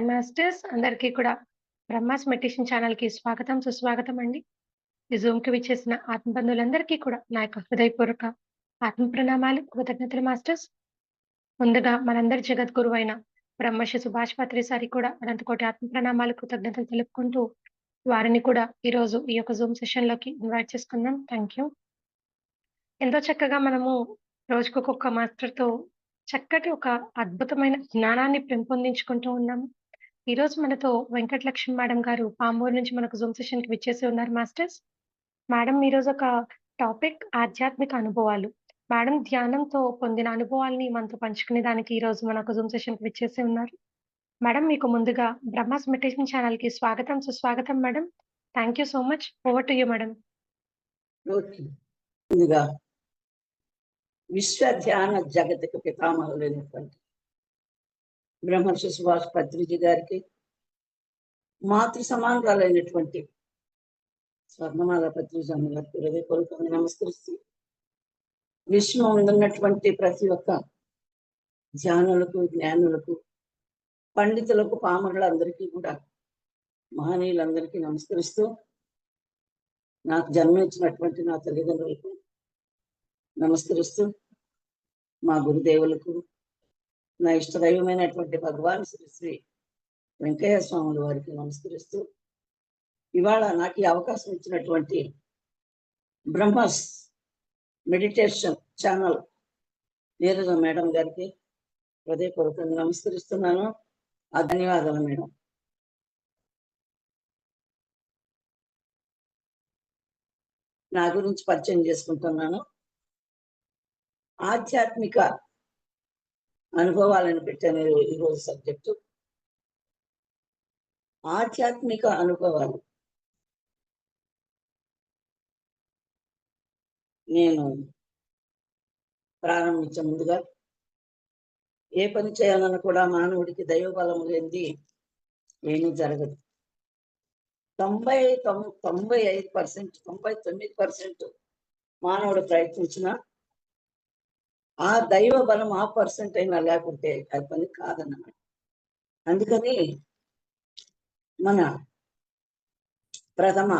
Masters అందరికీ కూడా Brahma's meditation ఛానల్‌కి స్వాగతం, సుస్వాగతం అండి. ఈ జూమ్‌కి విచ్చేసిన ఆత్మబంధువులందరికీ కూడా నా యొక్క హృదయపూర్వక ఆత్మ ప్రణామాలు, కృతజ్ఞతలు మాస్టర్స్. ముందుగా మనందరి జగద్గురువైన బ్రహ్మర్షి సుభాష్ పత్రి సారికి కూడా అనంతకోటి ఆత్మ ప్రణామాలు, కృతజ్ఞతలు తెలుపుకుంటూ వారిని కూడా ఈరోజు ఈ యొక్క జూమ్ సెషన్‌లోకి ఇన్వైట్ చేసుకుందాం. Thank you. ఎంతో చక్కగా మనము రోజుకొకొక్క మాస్టర్‌తో చక్కటి ఒక అద్భుతమైన జ్ఞానాన్ని పెంపొందించుకుంటూ ఉన్నాము. ఈరోజు మనతో వెంకటలక్ష్మి మేడం గారు పామూరు నుంచి మనకు జూమ్ సెషన్‌కి విచ్చేసి ఉన్నారు మాస్టర్స్. మేడం ఈరోజు ఒక టాపిక్ ఆధ్యాత్మిక అనుభవాలు. మేడం ధ్యానంతో పొందిన అనుభవాల్ని మనతో పంచుకునే దానికి ఈరోజు మనకు జూమ్ సెషన్‌కి విచ్చేసి ఉన్నారు. మేడం మీకు ముందుగా బ్రహ్మాస్ మెడిటేషన్ ఛానల్‌కి స్వాగతం, సుస్వాగతం madam. Thank you so much. Over to you madam. Okay. ముందుగా విశ్వ ధ్యాన జగత్తుకు పితామహులైనటువంటి బ్రహ్మర్షి సుభాష్ పత్రిజీ గారికి, మాతృ సమానురాలైనటువంటి స్వర్ణమాల పత్రిజీ అమ్మ గారికి హృదయపూర్వకంగా నమస్కరిస్తూ, విశ్వం ఉన్నటువంటి ప్రతి ఒక్క ధ్యానులకు, జ్ఞానులకు, పండితులకు, పామరులందరికీ కూడా, మహనీయులందరికీ నమస్కరిస్తూ, నాకు జన్మించినటువంటి నా తల్లిదండ్రులకు నమస్కరిస్తూ, మా గురుదేవులకు, నా ఇష్టదైవమైనటువంటి భగవాన్ శ్రీ శ్రీ వెంకయ్య స్వాముల వారికి నమస్కరిస్తూ, ఇవాళ నాకు ఈ అవకాశం ఇచ్చినటువంటి బ్రహ్మస్ మెడిటేషన్ ఛానల్ నీరజ మేడం గారికి హృదయపూర్వకంగా నమస్కరిస్తున్నాను. ధన్యవాదాలు మేడం. నా గురించి పరిచయం చేసుకుంటున్నాను. ఆధ్యాత్మిక అనుభవాలను పెట్టాను ఈరోజు సబ్జెక్టు. ఆధ్యాత్మిక అనుభవాలు. నేను ప్రారంభించే ముందుగా, ఏ పని చేయాలన్నా కూడా మానవుడికి దైవబలం లేనిది ఏమీ జరగదు. 95%, 99% మానవుడు ప్రయత్నించిన ఆ దైవ బలం ఆ పర్సెంట్ అయినా లేకుంటే అది పని కాదన్నమాట. అందుకని మన ప్రథమ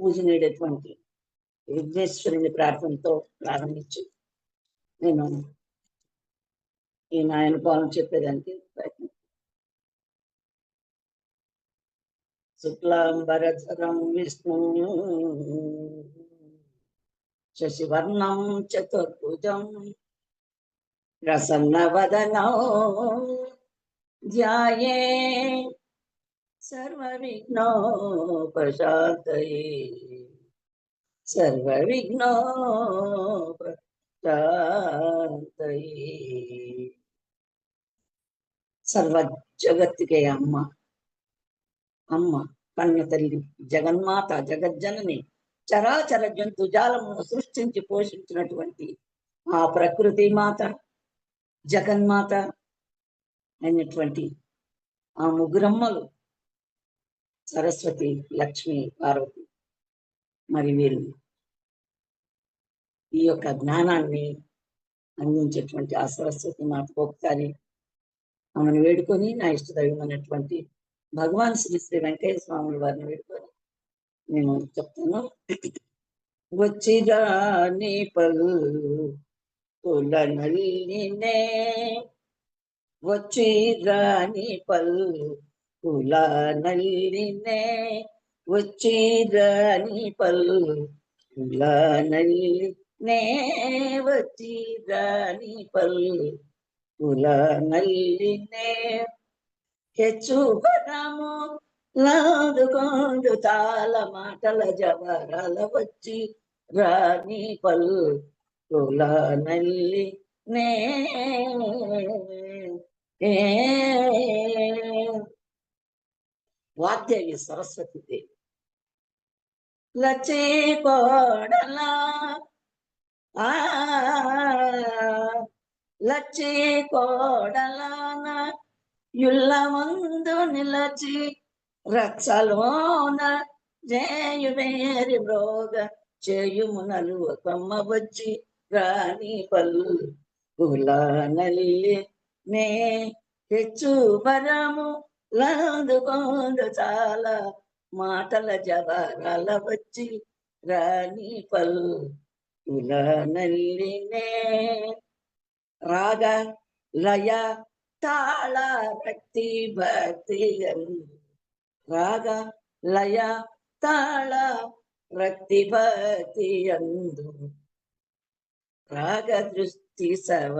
పూజనీయటువంటి విఘ్నేశ్వరుని ప్రార్థనతో ప్రారంభించి నేను ఈ నా అనుభవం చెప్పేదానికి ప్రయత్నం. శుక్లాంబరధరం విష్ణు శశివర్ణం చతుర్భుజం ప్రసన్నవదనో ధ్యాయే సర్వవిఘ్నోపశాంతయే సర్వవిఘ్నోపశాంతయే. సర్వ జగత్తుకే అమ్మ కన్న తల్లి, జగన్మాత, జగజ్జనని, చరాచర జంతుజాలమును సృష్టించి పోషించినటువంటి ఆ ప్రకృతి మాత, జగన్మాత అయినటువంటి ఆ ముగ్గురమ్మలు సరస్వతి, లక్ష్మి, పార్వతి, మరి వీరు ఈ యొక్క జ్ఞానాన్ని అందించేటువంటి ఆ సరస్వతి మాతకు ఒకసారి ఆమెను వేడుకొని, నా ఇష్టదైవం అనేటువంటి భగవాన్ శ్రీ శ్రీ వెంకయ్య స్వాముల వారిని వేడుకొని నేను చెప్తాను. వచ్చిరాని పల్లుల నల్లినే, వచ్చిరాని పల్లుల నల్లినే, వచ్చిరాని పల్లుల నల్లినే, వచ్చిరాని పల్లుల నల్లినే, ಹೆಚ್ಚು ಬರಮು లాదుకోండు తాళ మాటల జవరాల వచ్చి రాణి పల్లుల నల్లి నే. వాగ్దేవి సరస్వతి దేవి. లచ్చే కోడలా లచ్చే కోడలాన యుల్ల ముందు నిలచి రచ్చలోన జేయు వేరి బ్రోగ చేయుమునలు కొమ్మ వచ్చి రాణి పల్లుల నల్లి నే. హెచ్చు వరము లందుకోందు చాలా మాటల జవరాల వచ్చి రాణి పల్లుల నల్లినే రాగ లయ తాళ రక్తి భక్తి రాగ లయ తాళ రక్తి భక్తి అందు రాగ దృష్టి సవ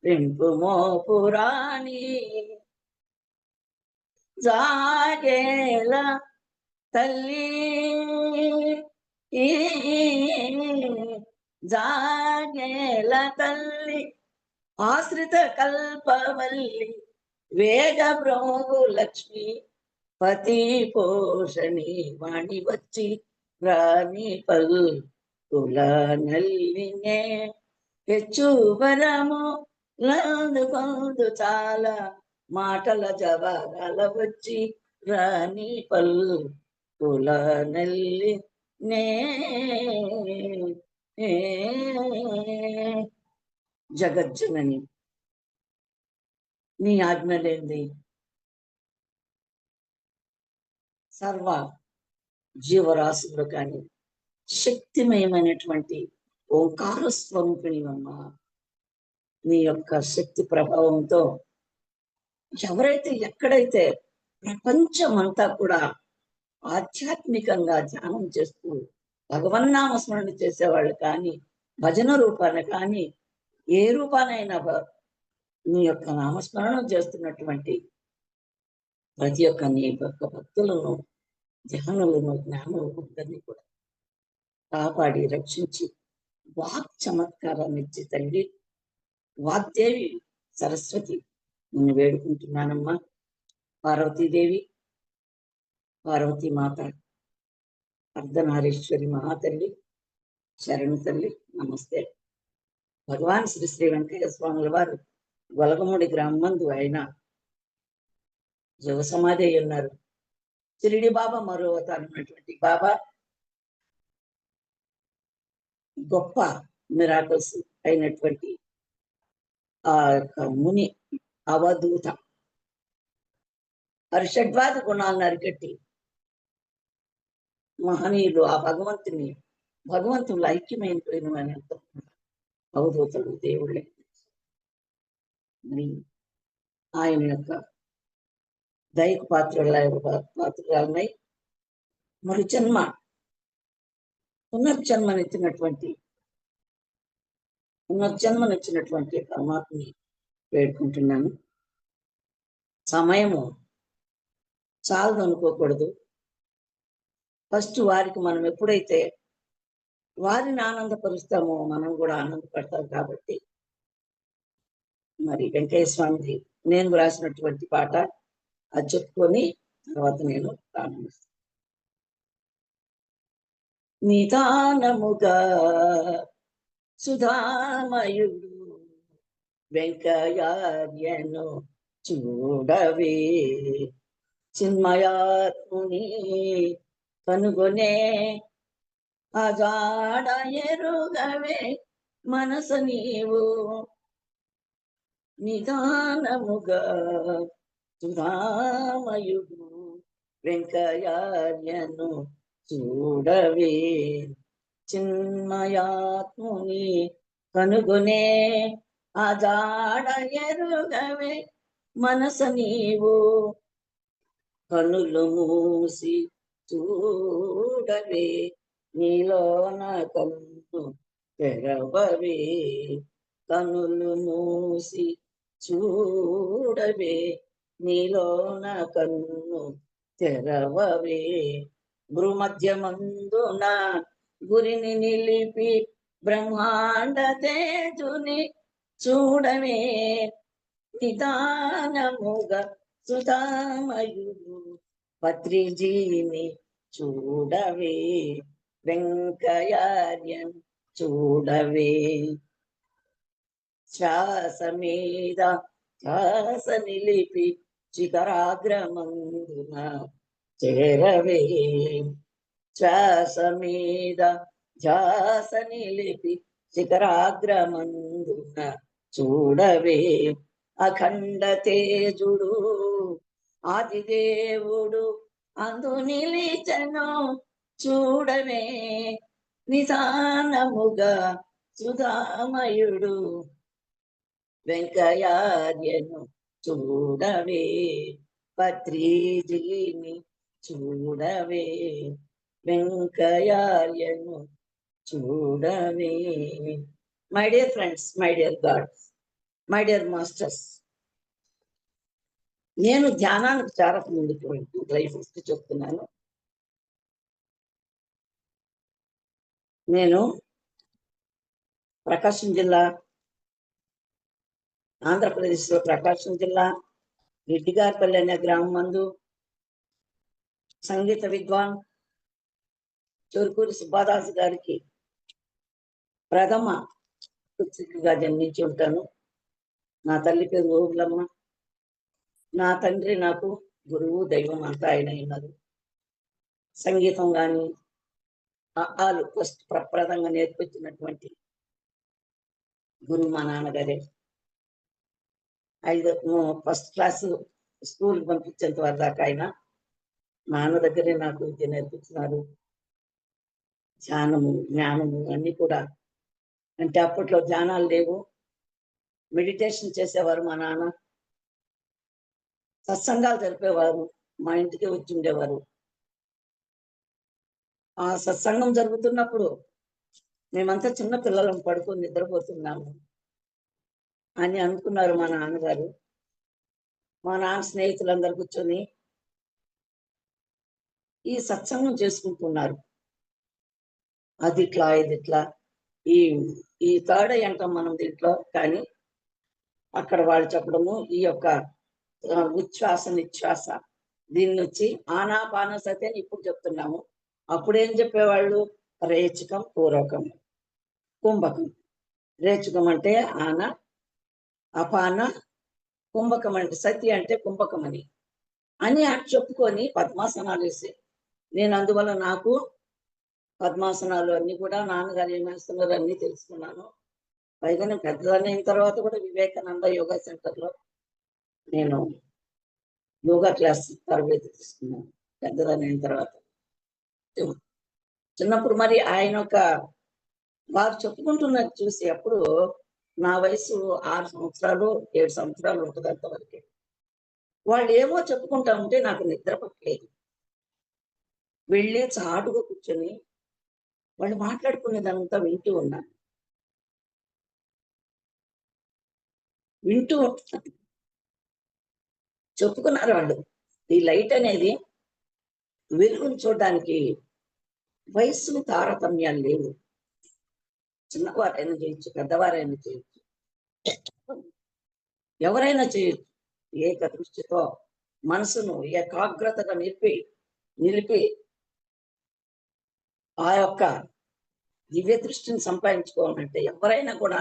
పెంపుమో పురాణి జాగేల తల్లి జాగేల తల్లి ఆశ్రిత కల్పవల్లి వేగ భ్రోగు లక్ష్మి పతి పోషణి వాణి వచ్చి రాణి పల్లుల నల్లినే హెచ్చు వరము లందుకొందు చాలా మాటల జవరాల వచ్చి రాణి పల్లుల నల్లినే జగజ్జనని నీ ఆజ్ఞ లేనిది సర్వ జీవరాశులు కానీ శక్తిమయమైనటువంటి ఓంకార స్వరూపిణివమ్మ. నీ యొక్క శక్తి ప్రభావంతో ఎవరైతే ఎక్కడైతే ప్రపంచమంతా కూడా ఆధ్యాత్మికంగా ధ్యానం చేస్తూ భగవన్నామ స్మరణ చేసేవాళ్ళు కానీ భజన రూపాన కానీ ఏ రూపానైనా నీ యొక్క నామస్మరణం చేస్తున్నటువంటి ప్రతి ఒక్క నీ యొక్క భక్తులను ధ్యానులను జ్ఞానులందరినీ కూడా కాపాడి రక్షించి వాక్ చమత్కారాన్ని ఇచ్చి తల్లి వాగ్దేవి సరస్వతి నిన్ను వేడుకుంటున్నానమ్మా. పార్వతీదేవి, పార్వతీ మాత, అర్ధనారీశ్వరి మహాతల్లి శరణు తల్లి నమస్తే. భగవాన్ శ్రీ శ్రీ వెంకయ్య స్వాముల వారు గొలగమూడి గ్రామందు ఆయన జీవ సమాధి అయి ఉన్నారు. షిరిడి బాబా మరో అవతారమైనటువంటి బాబా గొప్ప మిరాకల్స్ అయినటువంటి ఆ యొక్క ముని అవధూత హర్షడ్వాద గుణాలను అరికట్టి మహనీయులు ఆ భగవంతులు ఐక్యమైపోయిన అవధూతలు దేవుళ్ళే. ఆయన యొక్క దైక పాత్రలై మరి పునర్జన్మనిచ్చినటువంటి పరమాత్మని వేడుకుంటున్నాను. సమయము చాలదు అనుకోకూడదు. ఫస్ట్ వారికి మనం ఎప్పుడైతే వారిని ఆనందపరుస్తామో మనం కూడా ఆనందపడతాం. కాబట్టి మరి వెంకయ్య స్వామిది నేను రాసినటువంటి పాట అది చెప్పుకొని తర్వాత నేను ప్రారంభిస్తాను. నిదానముగా సుధామయుడు వెంకయ్యను చూడవే చిన్మయాత్ముని కనుగొనే అజాడ ఎరుగవే మనసు నీవు నిదానముగా సుధామయుడు వెంకయ్యను చూడవే చిన్మయాత్ముని కనుగొనే అజాడ ఎరుగవే మనసు నీవు కనులు మూసి చూడవే నీలోన కన్ను తెరవవే కనులు మూసి చూడవే నీలోన కన్ను తెరవవే భ్రూమధ్యమందున గురిని నిలిపి బ్రహ్మాండ తేజుని చూడవే నిదానముగా సుధామయుడు పత్రిజీని చూడవే వెంకయ్యన్ చూడవే శ్వాస మీద శ్వాస నిలిపి శిఖరాగ్రమందున చేరవే శ్వాస మీద ధ్యాస నిలిపి శిఖరాగ్రమందున చూడవే అఖండ తేజుడు ఆదిదేవుడు అందు నిలిచెను చూడవే నిదానముగా సుధామయుడు వెంకయార్యను చూడవే పత్రిజీని చూడవే వెంకయార్యను చూడవే. My dear friends, my dear God's, my dear masters, నేను ధ్యానానికి చేరక ముందుకు లైఫ్ చెప్తున్నాను. నేను ప్రకాశం జిల్లా, ఆంధ్రప్రదేశ్లో ప్రకాశం జిల్లా రెడ్డిగారిపల్లి అనే గ్రామం మందు సంగీత విద్వాన్ చురుకూరి సుబ్బాదాసు గారికి ప్రథమ పుత్రికగా జన్మించి ఉంటాను. నా తల్లి పేరు ఓబులమ్మ. నా తండ్రి నాకు గురువు, దైవం అంతా ఆయన అయినారు. సంగీతం కానీ ఆలు ఫస్ట్ ప్రప్రదంగా నేర్పించినటువంటి గురువు మా నాన్నగారే. ఫస్ట్ క్లాస్ స్కూల్ పంపించేంత వరకు దాకా ఆయన నాన్న దగ్గరే నాకు విద్య నేర్పించినారు. ధ్యానము, జ్ఞానము అన్ని కూడా. అంటే అప్పట్లో ధ్యానాలు లేవు, మెడిటేషన్ చేసేవారు మా నాన్న. సత్సంగాలు జరిపేవారు, మా ఇంటికి వచ్చి ఉండేవారు. ఆ సత్సంగం జరుగుతున్నప్పుడు మేమంతా చిన్న పిల్లలను పడుకొని నిద్రపోతున్నాము అని అనుకున్నారు మా నాన్నగారు. మా నాన్న స్నేహితులందరూ కూర్చొని ఈ సత్సంగం చేసుకుంటున్నారు. అది ఇట్లా, ఇది ఇట్లా, ఈ థర్డ్ ఐ అంటాం మనం దీంట్లో. కానీ అక్కడ వాళ్ళు చెప్పడము ఈ యొక్క ఉచ్ఛ్వాస నిశ్వాస దీన్ని వచ్చి ఆనాపానసతి అని ఇప్పుడు చెప్తున్నాము. అప్పుడేం చెప్పేవాళ్ళు? రేచకం, పూర్వకం, కుంభకం. రేచకం అంటే ఆన, అపాన, కుంభకం అంటే సతి అంటే కుంభకం అని చెప్పుకొని పద్మాసనాలు వేసి, నేను అందువల్ల నాకు పద్మాసనాలు అన్ని కూడా నాన్నగారు ఏం వేస్తున్నారు అన్ని తెలుసుకున్నాను. పైగా నేను పెద్దదాన్ని అయిన తర్వాత కూడా వివేకానంద యోగా సెంటర్లో నేను యోగా క్లాస్ తరబేతి తీసుకున్నాను పెద్దదాన్ని అయిన తర్వాత. చిన్నప్పుడు మరి ఆయన వారు చెప్పుకుంటున్నది చూసి అప్పుడు నా వయసు 6 సంవత్సరాలు 7 సంవత్సరాలు ఉంటుంది అంతవరకే. వాళ్ళు ఏమో చెప్పుకుంటా ఉంటే నాకు నిద్ర పట్టలేదు. వెళ్ళి చాటుగా కూర్చొని వాళ్ళు మాట్లాడుకునేదంతా వింటూ ఉన్నాను. వింటూ చెప్పుకున్నారు వాళ్ళు. ఈ లైట్ అనేది వెలుగును చూడడానికి వయస్సు తారతమ్యాలు లేవు. చిన్నవారైనా చేయొచ్చు, పెద్దవారైనా చేయొచ్చు, ఎవరైనా చేయొచ్చు. ఏక దృష్టితో మనసును ఏకాగ్రతగా నిలిపి ఆ యొక్క దివ్య దృష్టిని సంపాదించుకోవాలంటే ఎవరైనా కూడా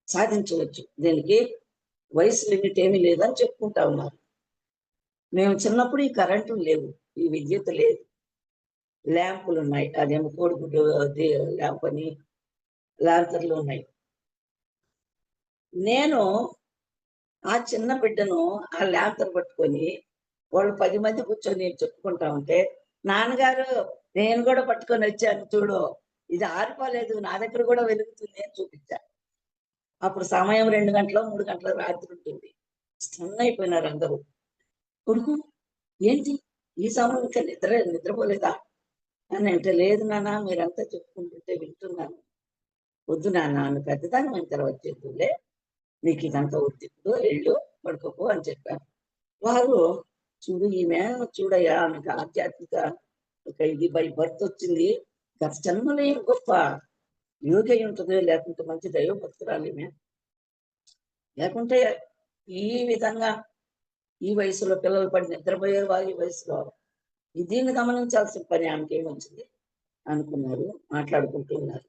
సాధించవచ్చు. దీనికి వయసు లిమిట్ ఏమీ లేదని చెప్పుకుంటా ఉన్నారు. మేము చిన్నప్పుడు ఈ కరెంటు లేవు, ఈ విద్యుత్ లేదు, ల్యాంపులు ఉన్నాయి. అదేమో కోడిగుడ్డు ల్యాంప్ అని ల్యాంతర్లు ఉన్నాయి. నేను ఆ చిన్న బిడ్డను ఆ ల్యాంతర్ పట్టుకొని వాళ్ళు 10 మంది కూర్చొని చెప్పుకుంటా ఉంటే, నాన్నగారు నేను కూడా పట్టుకొని వచ్చాను చూడు, ఇది ఆరిపోలేదు, నా దగ్గర కూడా వెలుగుతుంది అని చూపించా. అప్పుడు సమయం 2 గంటలు 3 గంటల రాత్రి ఉంటుంది. స్టన్ అయిపోయినారు అందరూ. కొడుకు ఏంటి ఈ సమయం ఇంకా నిద్రపోలేదా అని అంటే, లేదు నాన్న మీరంతా చెప్పుకుంటుంటే వింటున్నాను. వద్దు నాన్న, నువ్వు పెద్దదాన్ని అయిన తర్వాత చెప్పులే, నీకు ఇదంతా వద్దు, ఇప్పుడు వెళ్ళు పడుకోపో అని చెప్పాను. వారు ఈమె చూడయ్యా, ఆమెకు ఆధ్యాత్మిక ఇది బై బర్త్ వచ్చింది, గత జన్మలో ఏం గొప్ప యోగి అయి ఉంటుంది, లేకుంటే మంచి దైవ భక్తురాలు ఈమె, లేకుంటే ఈ విధంగా ఈ వయసులో పిల్లలు పడి నిద్రపోయే వారి వయసులో దీన్ని గమనించాల్సిన పని ఆమెకి ఏమొచ్చింది అనుకున్నారు, మాట్లాడుకుంటూ ఉన్నారు.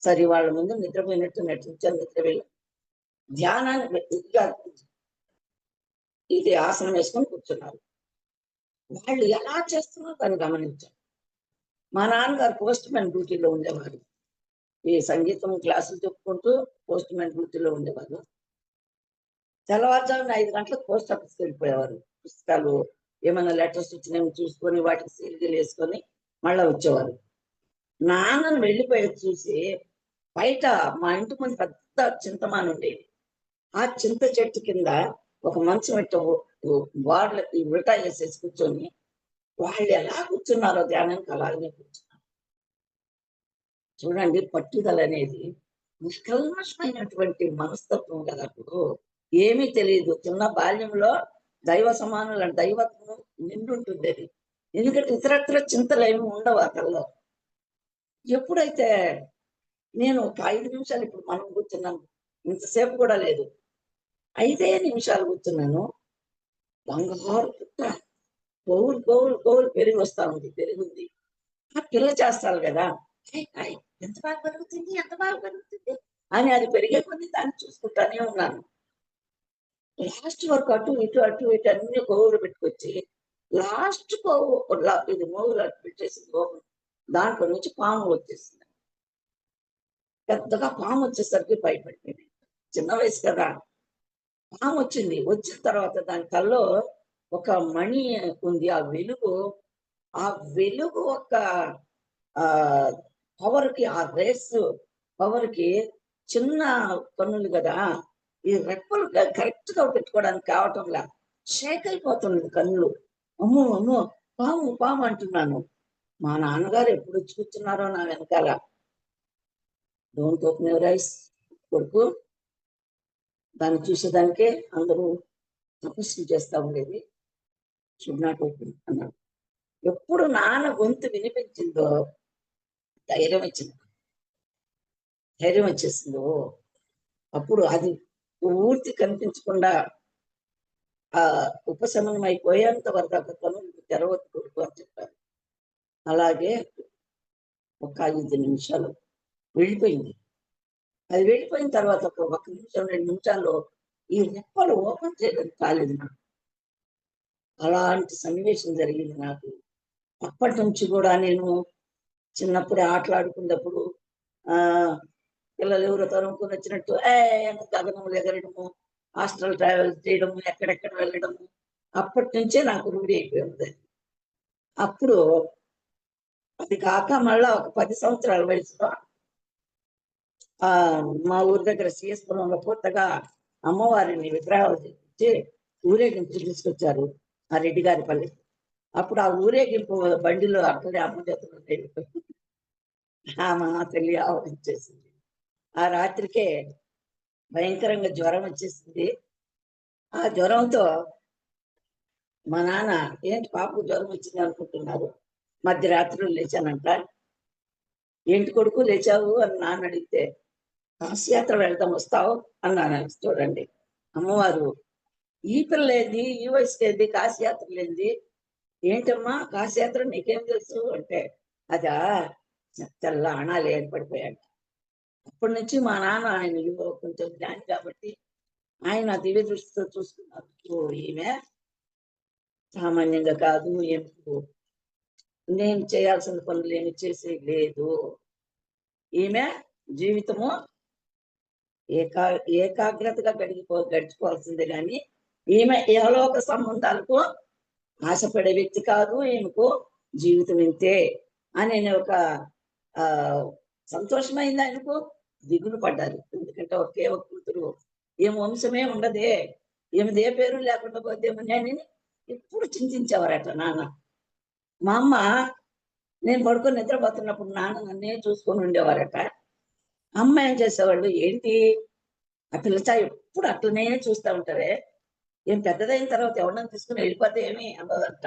సరే వాళ్ళ ముందు నిద్రపోయినట్టు నటించారు. నిద్రపోయి ధ్యానాన్ని ఇది ఆసనం వేసుకొని కూర్చున్నారు. వాళ్ళు ఎలా చేస్తున్నారో దాన్ని గమనించారు. మా నాన్నగారు పోస్ట్ మ్యాన్ డ్యూటీలో ఉండేవారు. ఈ సంగీతం క్లాసులు చెప్పుకుంటూ పోస్ట్ మ్యాన్ డ్యూటీలో ఉండేవారు. తెల్లవారుజామున 5 గంటలకు పోస్ట్ ఆఫీస్‌కి వెళ్ళిపోయేవారు. పుస్తకాలు ఏమైనా లెటర్స్ వచ్చినాయేమో చూసుకొని వాటికి సీల్ మళ్ళా వచ్చేవారు. నాన్నని వెళ్ళిపోయేది చూసి బయట మా ఇంటి ముందు పెద్ద చింతమాను ఉండేది. ఆ చింత చెట్టు కింద ఒక మంచం ఇట్ట గోడలకి ఉల్టా వేసేసి కూర్చొని వాళ్ళు ఎలా కూర్చున్నారో ధ్యానానికి అలాగనే కూర్చున్నారు. చూడండి పట్టుదల అనేది నిష్కల్మషమైనటువంటి మనస్తత్వం కదా అప్పుడు. ఏమీ తెలియదు. చిన్న బాల్యంలో దైవ సమానుల దైవత్వం నిండుంటుంది అది. ఎందుకంటే ఇతరత్ర చింతలేమి ఉండవు అతనిలో. ఎప్పుడైతే నేను ఒక 5 నిమిషాలు ఇప్పుడు మనం కూర్చున్నాం. ఇంతసేపు కూడా లేదు. 5 నిమిషాలు కూర్చున్నాను. బంగారు పుట్ట కోవులు పెరిగి వస్తా ఉంది. పెరిగుంది. ఆ పిల్ల చేస్తారు కదా! హాయ్ హాయ్ ఎంత బాగా పెరుగుతుంది, ఎంత బాగా పెరుగుతుంది అని అది పెరిగే కొద్దీ దాన్ని చూసుకుంటానే ఉన్నాను. లాస్ట్ వరకు అటు ఇటు అన్ని కోవులు పెట్టుకొచ్చి లాస్ట్ కోవు ఇది మోగులు అటు పెట్టేసింది లోపల. దాంట్లో నుంచి పాము వచ్చేసింది. పెద్దగా పాము వచ్చేసరికి భయపడిపోయింది. చిన్న వయసు కదా! పాము వచ్చింది. వచ్చిన తర్వాత దాని తలలో ఒక మణి ఉంది. ఆ వెలుగు ఒక ఆహ్, పవర్‌కి ఆ రేస్ పవర్‌కి చిన్న కన్నులు గదా! ఈ రెప్పలు కరెక్ట్‌గా పెట్టుకోవడానికి కావటంలా. షేక్ అయిపోతున్నది కన్నులు. అమ్మో! అమ్మో! పాము అంటున్నాను. మా నాన్నగారు ఎప్పుడొచ్చి కూర్చున్నారో నా వెనకాల. డోంట్ ఓపెన్ యువర్ ఐస్ కొడుకు. దాన్ని చూసేదానికే అందరూ తపస్సులు చేస్తా ఉండేది. షుడ్ నాట్ ఓపెన్ అన్నాడు. ఎప్పుడు నాన్న గొంతు వినిపించిందో ధైర్యం వచ్చింది. ధైర్యం వచ్చేసిందో అప్పుడు అది పూర్తి కనిపించకుండా ఉపశమనం అయిపోయేంత వరకు ఆ కన్నులు తెరవద్దు కొడుకు అని చెప్పారు. అలాగే ఒక 5 నిమిషాలు వెళ్ళిపోయింది. అది వెళ్ళిపోయిన తర్వాత ఒక నిమిషం, 2 నిమిషాల్లో ఈ రెప్పలు ఓపెన్ చేయడం కాలేదు నాకు. అలాంటి సన్నివేశం జరిగింది నాకు. అప్పటినుంచి కూడా నేను చిన్నప్పుడే ఆటలాడుకున్నప్పుడు ఆహ్, పిల్లలు ఎవరో తరుముకొని వచ్చినట్టు గగనంలో ఎగరడము, హాస్టల్ ట్రావెల్ చేయడము, ఎక్కడెక్కడ వెళ్ళడము. అప్పటినుంచే నాకు రూఢి అయిపోయి ఉంది. అప్పుడు అది కాక మళ్ళా ఒక 10 సంవత్సరాల వయసులో మా ఊరి దగ్గర సీఎస్ పురంలో కొత్తగా అమ్మవారిని విగ్రహాలు తెచ్చి ఊరేగింపు తీసుకొచ్చారు ఆ రెడ్డి గారి పల్లి. అప్పుడు ఆ ఊరేగింపు బండిలో అక్కడే అమ్మ చేతులు వెళ్ళిపోయి ఆమె తల్లి ఆవరించేసింది. ఆ రాత్రికే భయంకరంగా జ్వరం వచ్చేసింది. ఆ జ్వరంతో మా నాన్న ఏంటి పాపకు జ్వరం వచ్చింది అనుకుంటున్నారు. మధ్యరాత్రిలో లేచానంట. ఏంటి కొడుకు లేచావు అని నాన్న అడిగితే, కాశీయాత్ర వెళ్దాం వస్తావు అన్నాను. చూడండి అమ్మవారు ఈ పిల్లేంది, ఈ వయసుకేంది కాశీయాత్రలేంది? ఏంటమ్మా కాశీయాత్ర నీకేం తెలుసు అంటే, అదా తెల్ల ఆణాలు ఏర్పడిపోయాడు. అప్పటి నుంచి మా నాన్న ఆయన కొంచెం జ్ఞాని కాబట్టి ఆయన దివ్య దృష్టితో చూసుకున్నారు. ఈమె సామాన్యంగా కాదు, నేను చేయాల్సిన పనులు ఏమి చేసేది లేదు. ఈమె జీవితము ఏకా ఏకాగ్రతగా గడిచిపోవాల్సిందే గాని ఈమె ఇహలోక సంబంధాలకు ఆశపడే వ్యక్తి కాదు. ఈమెకు జీవితం ఇంతే అని ఒక సంతోషమైంది ఆయనకు. దిగులు పడ్డారు. ఎందుకంటే ఒకే ఒక కూతురు. ఈమె వంశమే ఉండదే, ఈమెది ఏ పేరు లేకుండా పోతేమని అని ఎప్పుడు చింతించేవారట నాన్న. మా అమ్మ నేను పడుకొని నిద్రపోతున్నప్పుడు నాన్న నన్నే చూసుకొని ఉండేవారట. అమ్మ ఏం చేసేవాళ్ళు, ఏంటి ఆ పిల్లచా ఎప్పుడు అట్లనే చూస్తా ఉంటారే, ఏం పెద్దదైన తర్వాత ఎవరినైనా తీసుకుని వెళ్ళిపోతే ఏమి అన్నదంట.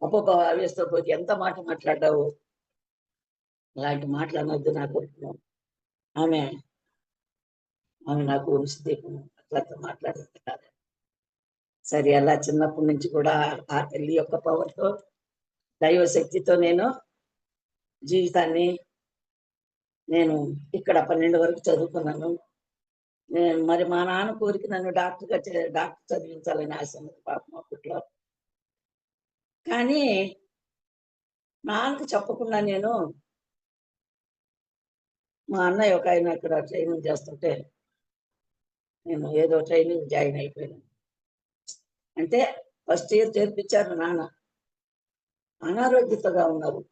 అబ్బబ్బా! వేసుకోపోతే ఎంత మాట మాట్లాడ్డావు. అలాంటి మాటలు అనొద్దు నా కొడుకును. ఆమె ఆమె నాకు వంశదీపం అట్లా మాట్లాడేది కాదు. సరే అలా చిన్నప్పటి నుంచి కూడా ఆ తల్లి యొక్క పవర్‌తో, దైవ శక్తితో జీవితాన్ని నేను ఇక్కడ 12 వరకు చదువుకున్నాను. మరి మా నాన్న కోరిక నన్ను డాక్టర్ చదివించాలని ఆశ ఉన్నది పాపం అప్పట్లో. కానీ నాన్నకు చెప్పకుండా మా అన్నయ్య ఒకాయన ఇక్కడ ట్రైనింగ్ చేస్తుంటే నేను ఏదో ట్రైనింగ్ జాయిన్ అయిపోయాను. అంటే ఫస్ట్ ఇయర్ చేర్పించారు నాన్న. అనారోగ్యతగా ఉన్నారు.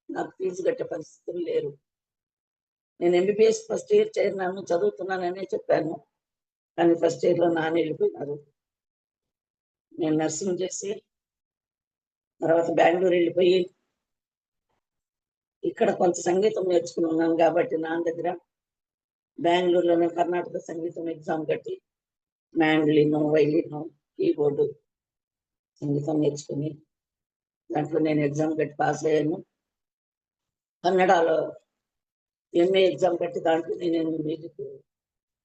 నాకు ఫీజు కట్టే పరిస్థితులు లేరు. నేను ఎంబీబీఎస్ ఫస్ట్ ఇయర్ చేరినాను, చదువుతున్నాననే చెప్పాను. కానీ ఫస్ట్ ఇయర్‌లో నాన్న వెళ్ళిపోయినారు. నేను నర్సింగ్ చేసి తర్వాత బెంగుళూరు వెళ్ళిపోయి ఇక్కడ కొంత సంగీతం నేర్చుకుని ఉన్నాను కాబట్టి నాన్న దగ్గర బెంగుళూరులోనే కర్ణాటక సంగీతం ఎగ్జామ్ కట్టి మ్యాండ్లిను, వైలిను, కీబోర్డు సంగీతం నేర్చుకుని దాంట్లో నేను ఎగ్జామ్ కట్టి పాస్ అయ్యాను. కన్నడలో ఎంఏ ఎగ్జామ్ కట్టి దాంట్లో నేను మ్యూజిక్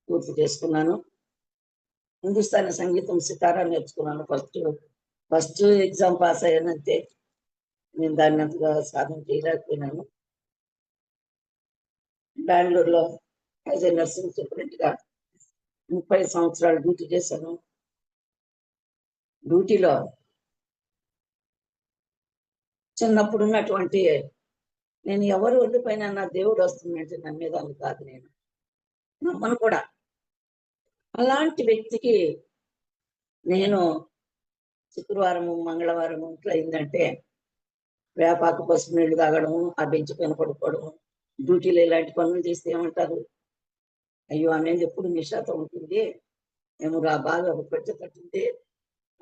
పూర్తి చేసుకున్నాను. హిందుస్థానీ సంగీతం సితారా నేర్చుకున్నాను. ఫస్ట్ ఎగ్జామ్ పాస్ అయ్యానంతే. నేను దాన్ని అంతగా సాధన చేయలేకపోయినాను. బెంగుళూరులో యాజ్ ఏ నర్సింగ్ సూపరింటెండెంట్‌గా 30 సంవత్సరాలు డ్యూటీ చేశాను. డ్యూటీలో చిన్నప్పుడు ఉన్నటువంటి నేను ఎవరు ఉండిపోయినా నా దేవుడు వస్తుందంటే నమ్మేదాన్ని కాదు నేను. నమ్మను కూడా. అలాంటి వ్యక్తికి నేను శుక్రవారము, మంగళవారము ఇట్లా అయిందంటే వేపాకు, పసుపు నీళ్లు తాగడము, ఆ బెంచ్ పైన పడుకోవడము, డ్యూటీలో ఇలాంటి పనులు చేస్తే ఏమంటారు? అయ్యో! ఆమెది ఎప్పుడు నిషాతో ఉంటుంది. ఏమోగా బాగా వచ్చేటట్టుంది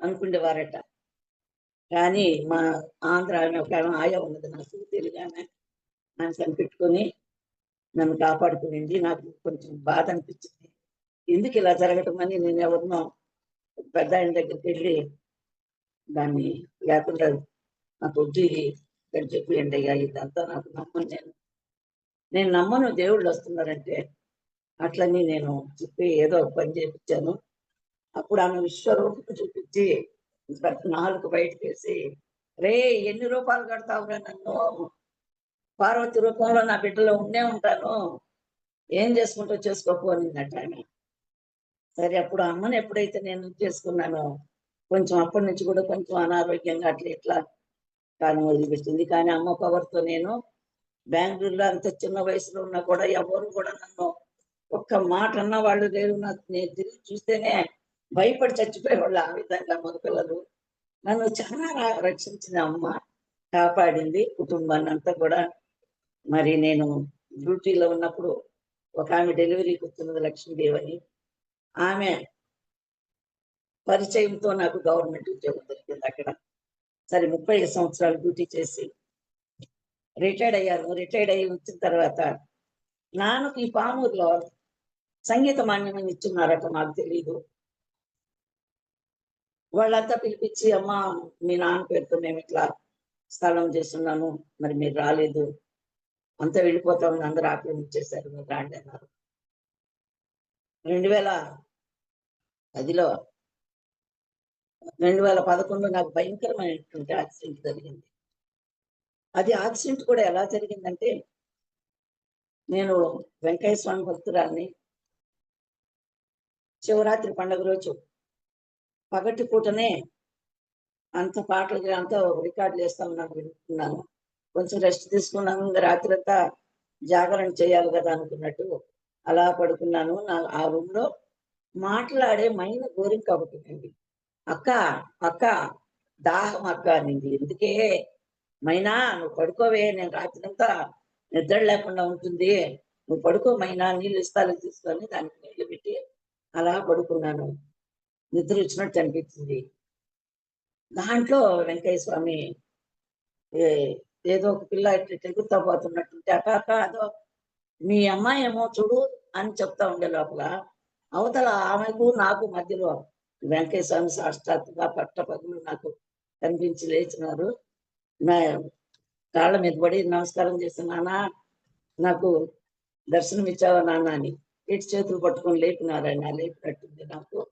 అనుకునేవారట. కానీ మా ఆంధ్ర ఆమె ఒక ఆమె ఆయా ఉన్నది నాకు తెలుగామె. ఆమె కనిపెట్టుకొని నన్ను కాపాడుకునింది. నాకు కొంచెం బాధ అనిపించింది. ఎందుకు ఇలా జరగటం అని నేను ఎవరినో పెద్దాయన దగ్గరికి వెళ్ళి దాన్ని లేకుండా నాకొద్దు ఇది ఇక్కడ చెప్పేయండి అయ్యా ఇదంతా నాకు నమ్మను నేను. నేను నమ్మను దేవుళ్ళు వస్తున్నారంటే. అట్లని నేను చెప్పి ఏదో ఒక పని చేపించాను. అప్పుడు ఆమె విశ్వరూపం చూపించి నాలుక బయటకేసి, "రేయ్! ఎన్ని రూపాయలు కడతావురా నన్ను? పార్వతి రూపంలో నా బిడ్డలో ఉండే ఉంటాను. ఏం చేసుకుంటావో చేసుకోపో" అనిందట ఆమె. సరే అప్పుడు అమ్మని ఎప్పుడైతే నేను చేసుకున్నానో కొంచెం అప్పటి నుంచి కూడా కొంచెం అనారోగ్యంగా అట్లా ఇట్లా కాలం వదిలిపెట్టింది. కానీ అమ్మ పవర్‌తో నేను బెంగుళూరులో అంత చిన్న వయసులో ఉన్నా కూడా ఎవరు కూడా నన్ను ఒక్క మాట అన్న వాళ్ళు లేరు. నాకు నేను తిరిగి చూస్తేనే భయపడి చచ్చిపోయేవాళ్ళు. ఆ విధంగా మగపిల్లలు. నన్ను చాలా రక్షించింది అమ్మ. కాపాడింది కుటుంబాన్నంతా కూడా. మరి నేను డ్యూటీలో ఉన్నప్పుడు ఒకామె డెలివరీకి వచ్చినది లక్ష్మీదేవి అని. ఆమె పరిచయంతో నాకు గవర్నమెంట్ ఉద్యోగం దొరికింది అక్కడ. సరే 35 సంవత్సరాలు డ్యూటీ చేసి రిటైర్డ్ అయ్యాను. రిటైర్డ్ అయ్యి వచ్చిన తర్వాత నాన్నకి ఈ పామూరులో సంగీత మాన్యమని ఇచ్చున్నారట నాకు తెలీదు. వాళ్ళంతా పిలిపించి, "అమ్మ మీ నాన్న పేరుతో మేము ఇట్లా స్థలం చేస్తున్నాము. మరి మీరు రాలేదు. అంతా వెళ్ళిపోతామని అందరూ ఆక్రమించేశారు. మీరు రాండి" అన్నారు. 2010లో 2011లో నాకు భయంకరమైనటువంటి యాక్సిడెంట్ జరిగింది. అది యాక్సిడెంట్ కూడా ఎలా జరిగిందంటే, నేను వెంకయ్య స్వామి భక్తురాలిని. శివరాత్రి పండుగ రోజు పగటి పూటనే అంత పాటలు అంతా రికార్డులు చేస్తా ఉన్నాను వింటున్నాను. కొంచెం రెస్ట్ తీసుకున్నాను. ఇంక రాత్రంతా జాగరణ చేయాలి కదా అనుకున్నట్టు అలా పడుకున్నాను. ఆ రూమ్‌లో మాట్లాడే మైన గోరింక ఒకటుందండి. "అక్క, అక్క, దాహం అక్క" అనింది. "ఎందుకే మైనా నువ్వు పడుకోవే, నేను రాత్రంతా నిద్ర లేకుండా ఉంటుంది. నువ్వు పడుకో మైనా నీళ్ళు ఇస్తాలే తీసుకో" అని దానికి నీళ్ళు పెట్టి అలా పడుకున్నాను. నిద్ర వచ్చినట్టు అనిపించింది. దాంట్లో వెంకయ్య స్వామి ఏ ఏదో ఒక పిల్ల ఇట్లా ఎగురుతా పోతున్నట్టుంటే, "అక్క అక్క అదో మీ అమ్మాయేమో చూడు" అని చెప్తా ఉండే లోపల, అవతల ఆమెకు నాకు మధ్యలో వెంకయ్య స్వామి సాక్షాత్తుగా పట్టపగలు నాకు కనిపించి లేచినారు. నా కాళ్ళ మీద పడి నమస్కారం చేసి, "నాన్న నాకు దర్శనం ఇచ్చావా నాన్న" అని. ఇటు చేతులు పట్టుకొని లేపినారాయన. లేపినట్టుంది నాకు.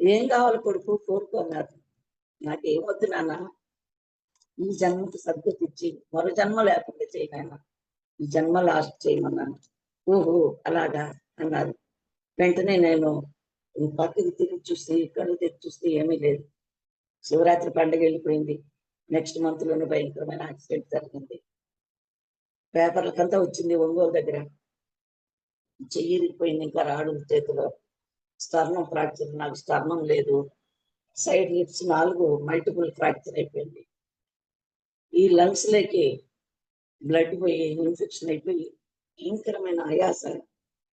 "ఏం కావాలి కొడుకు కోరుకో" అన్నారు. "నాకేం వద్దు నాన్న. ఈ జన్మకు సద్గతిచ్చి మరో జన్మ లేకుండా చెయ్యి నాయన. ఈ జన్మ లాస్ట్ చేయమన్నాను." "ఓహో! అలాగా" అన్నారు. వెంటనే నేను పక్కకి తిరిగి చూస్తే, కళ్ళు తెరిచి చూస్తే ఏమీ లేదు. శివరాత్రి పండుగ వెళ్ళిపోయింది. నెక్స్ట్ మంత్‌లోనే భయంకరమైన యాక్సిడెంట్ జరిగింది. పేపర్లకంతా వచ్చింది ఒంగోలు దగ్గర. చెయ్యి ఇరిగిపోయింది ఇంకా రాడు చేతిలో. స్టర్నం ఫ్రాక్చర్, నాకు స్టర్నం లేదు. సైడ్ లిప్స్ 4 మల్టిపుల్ ఫ్రాక్చర్ అయిపోయింది. ఈ లంగ్స్‌లోకి బ్లడ్ పోయి ఇన్ఫెక్షన్ అయిపోయి భయంకరమైన ఆయాస,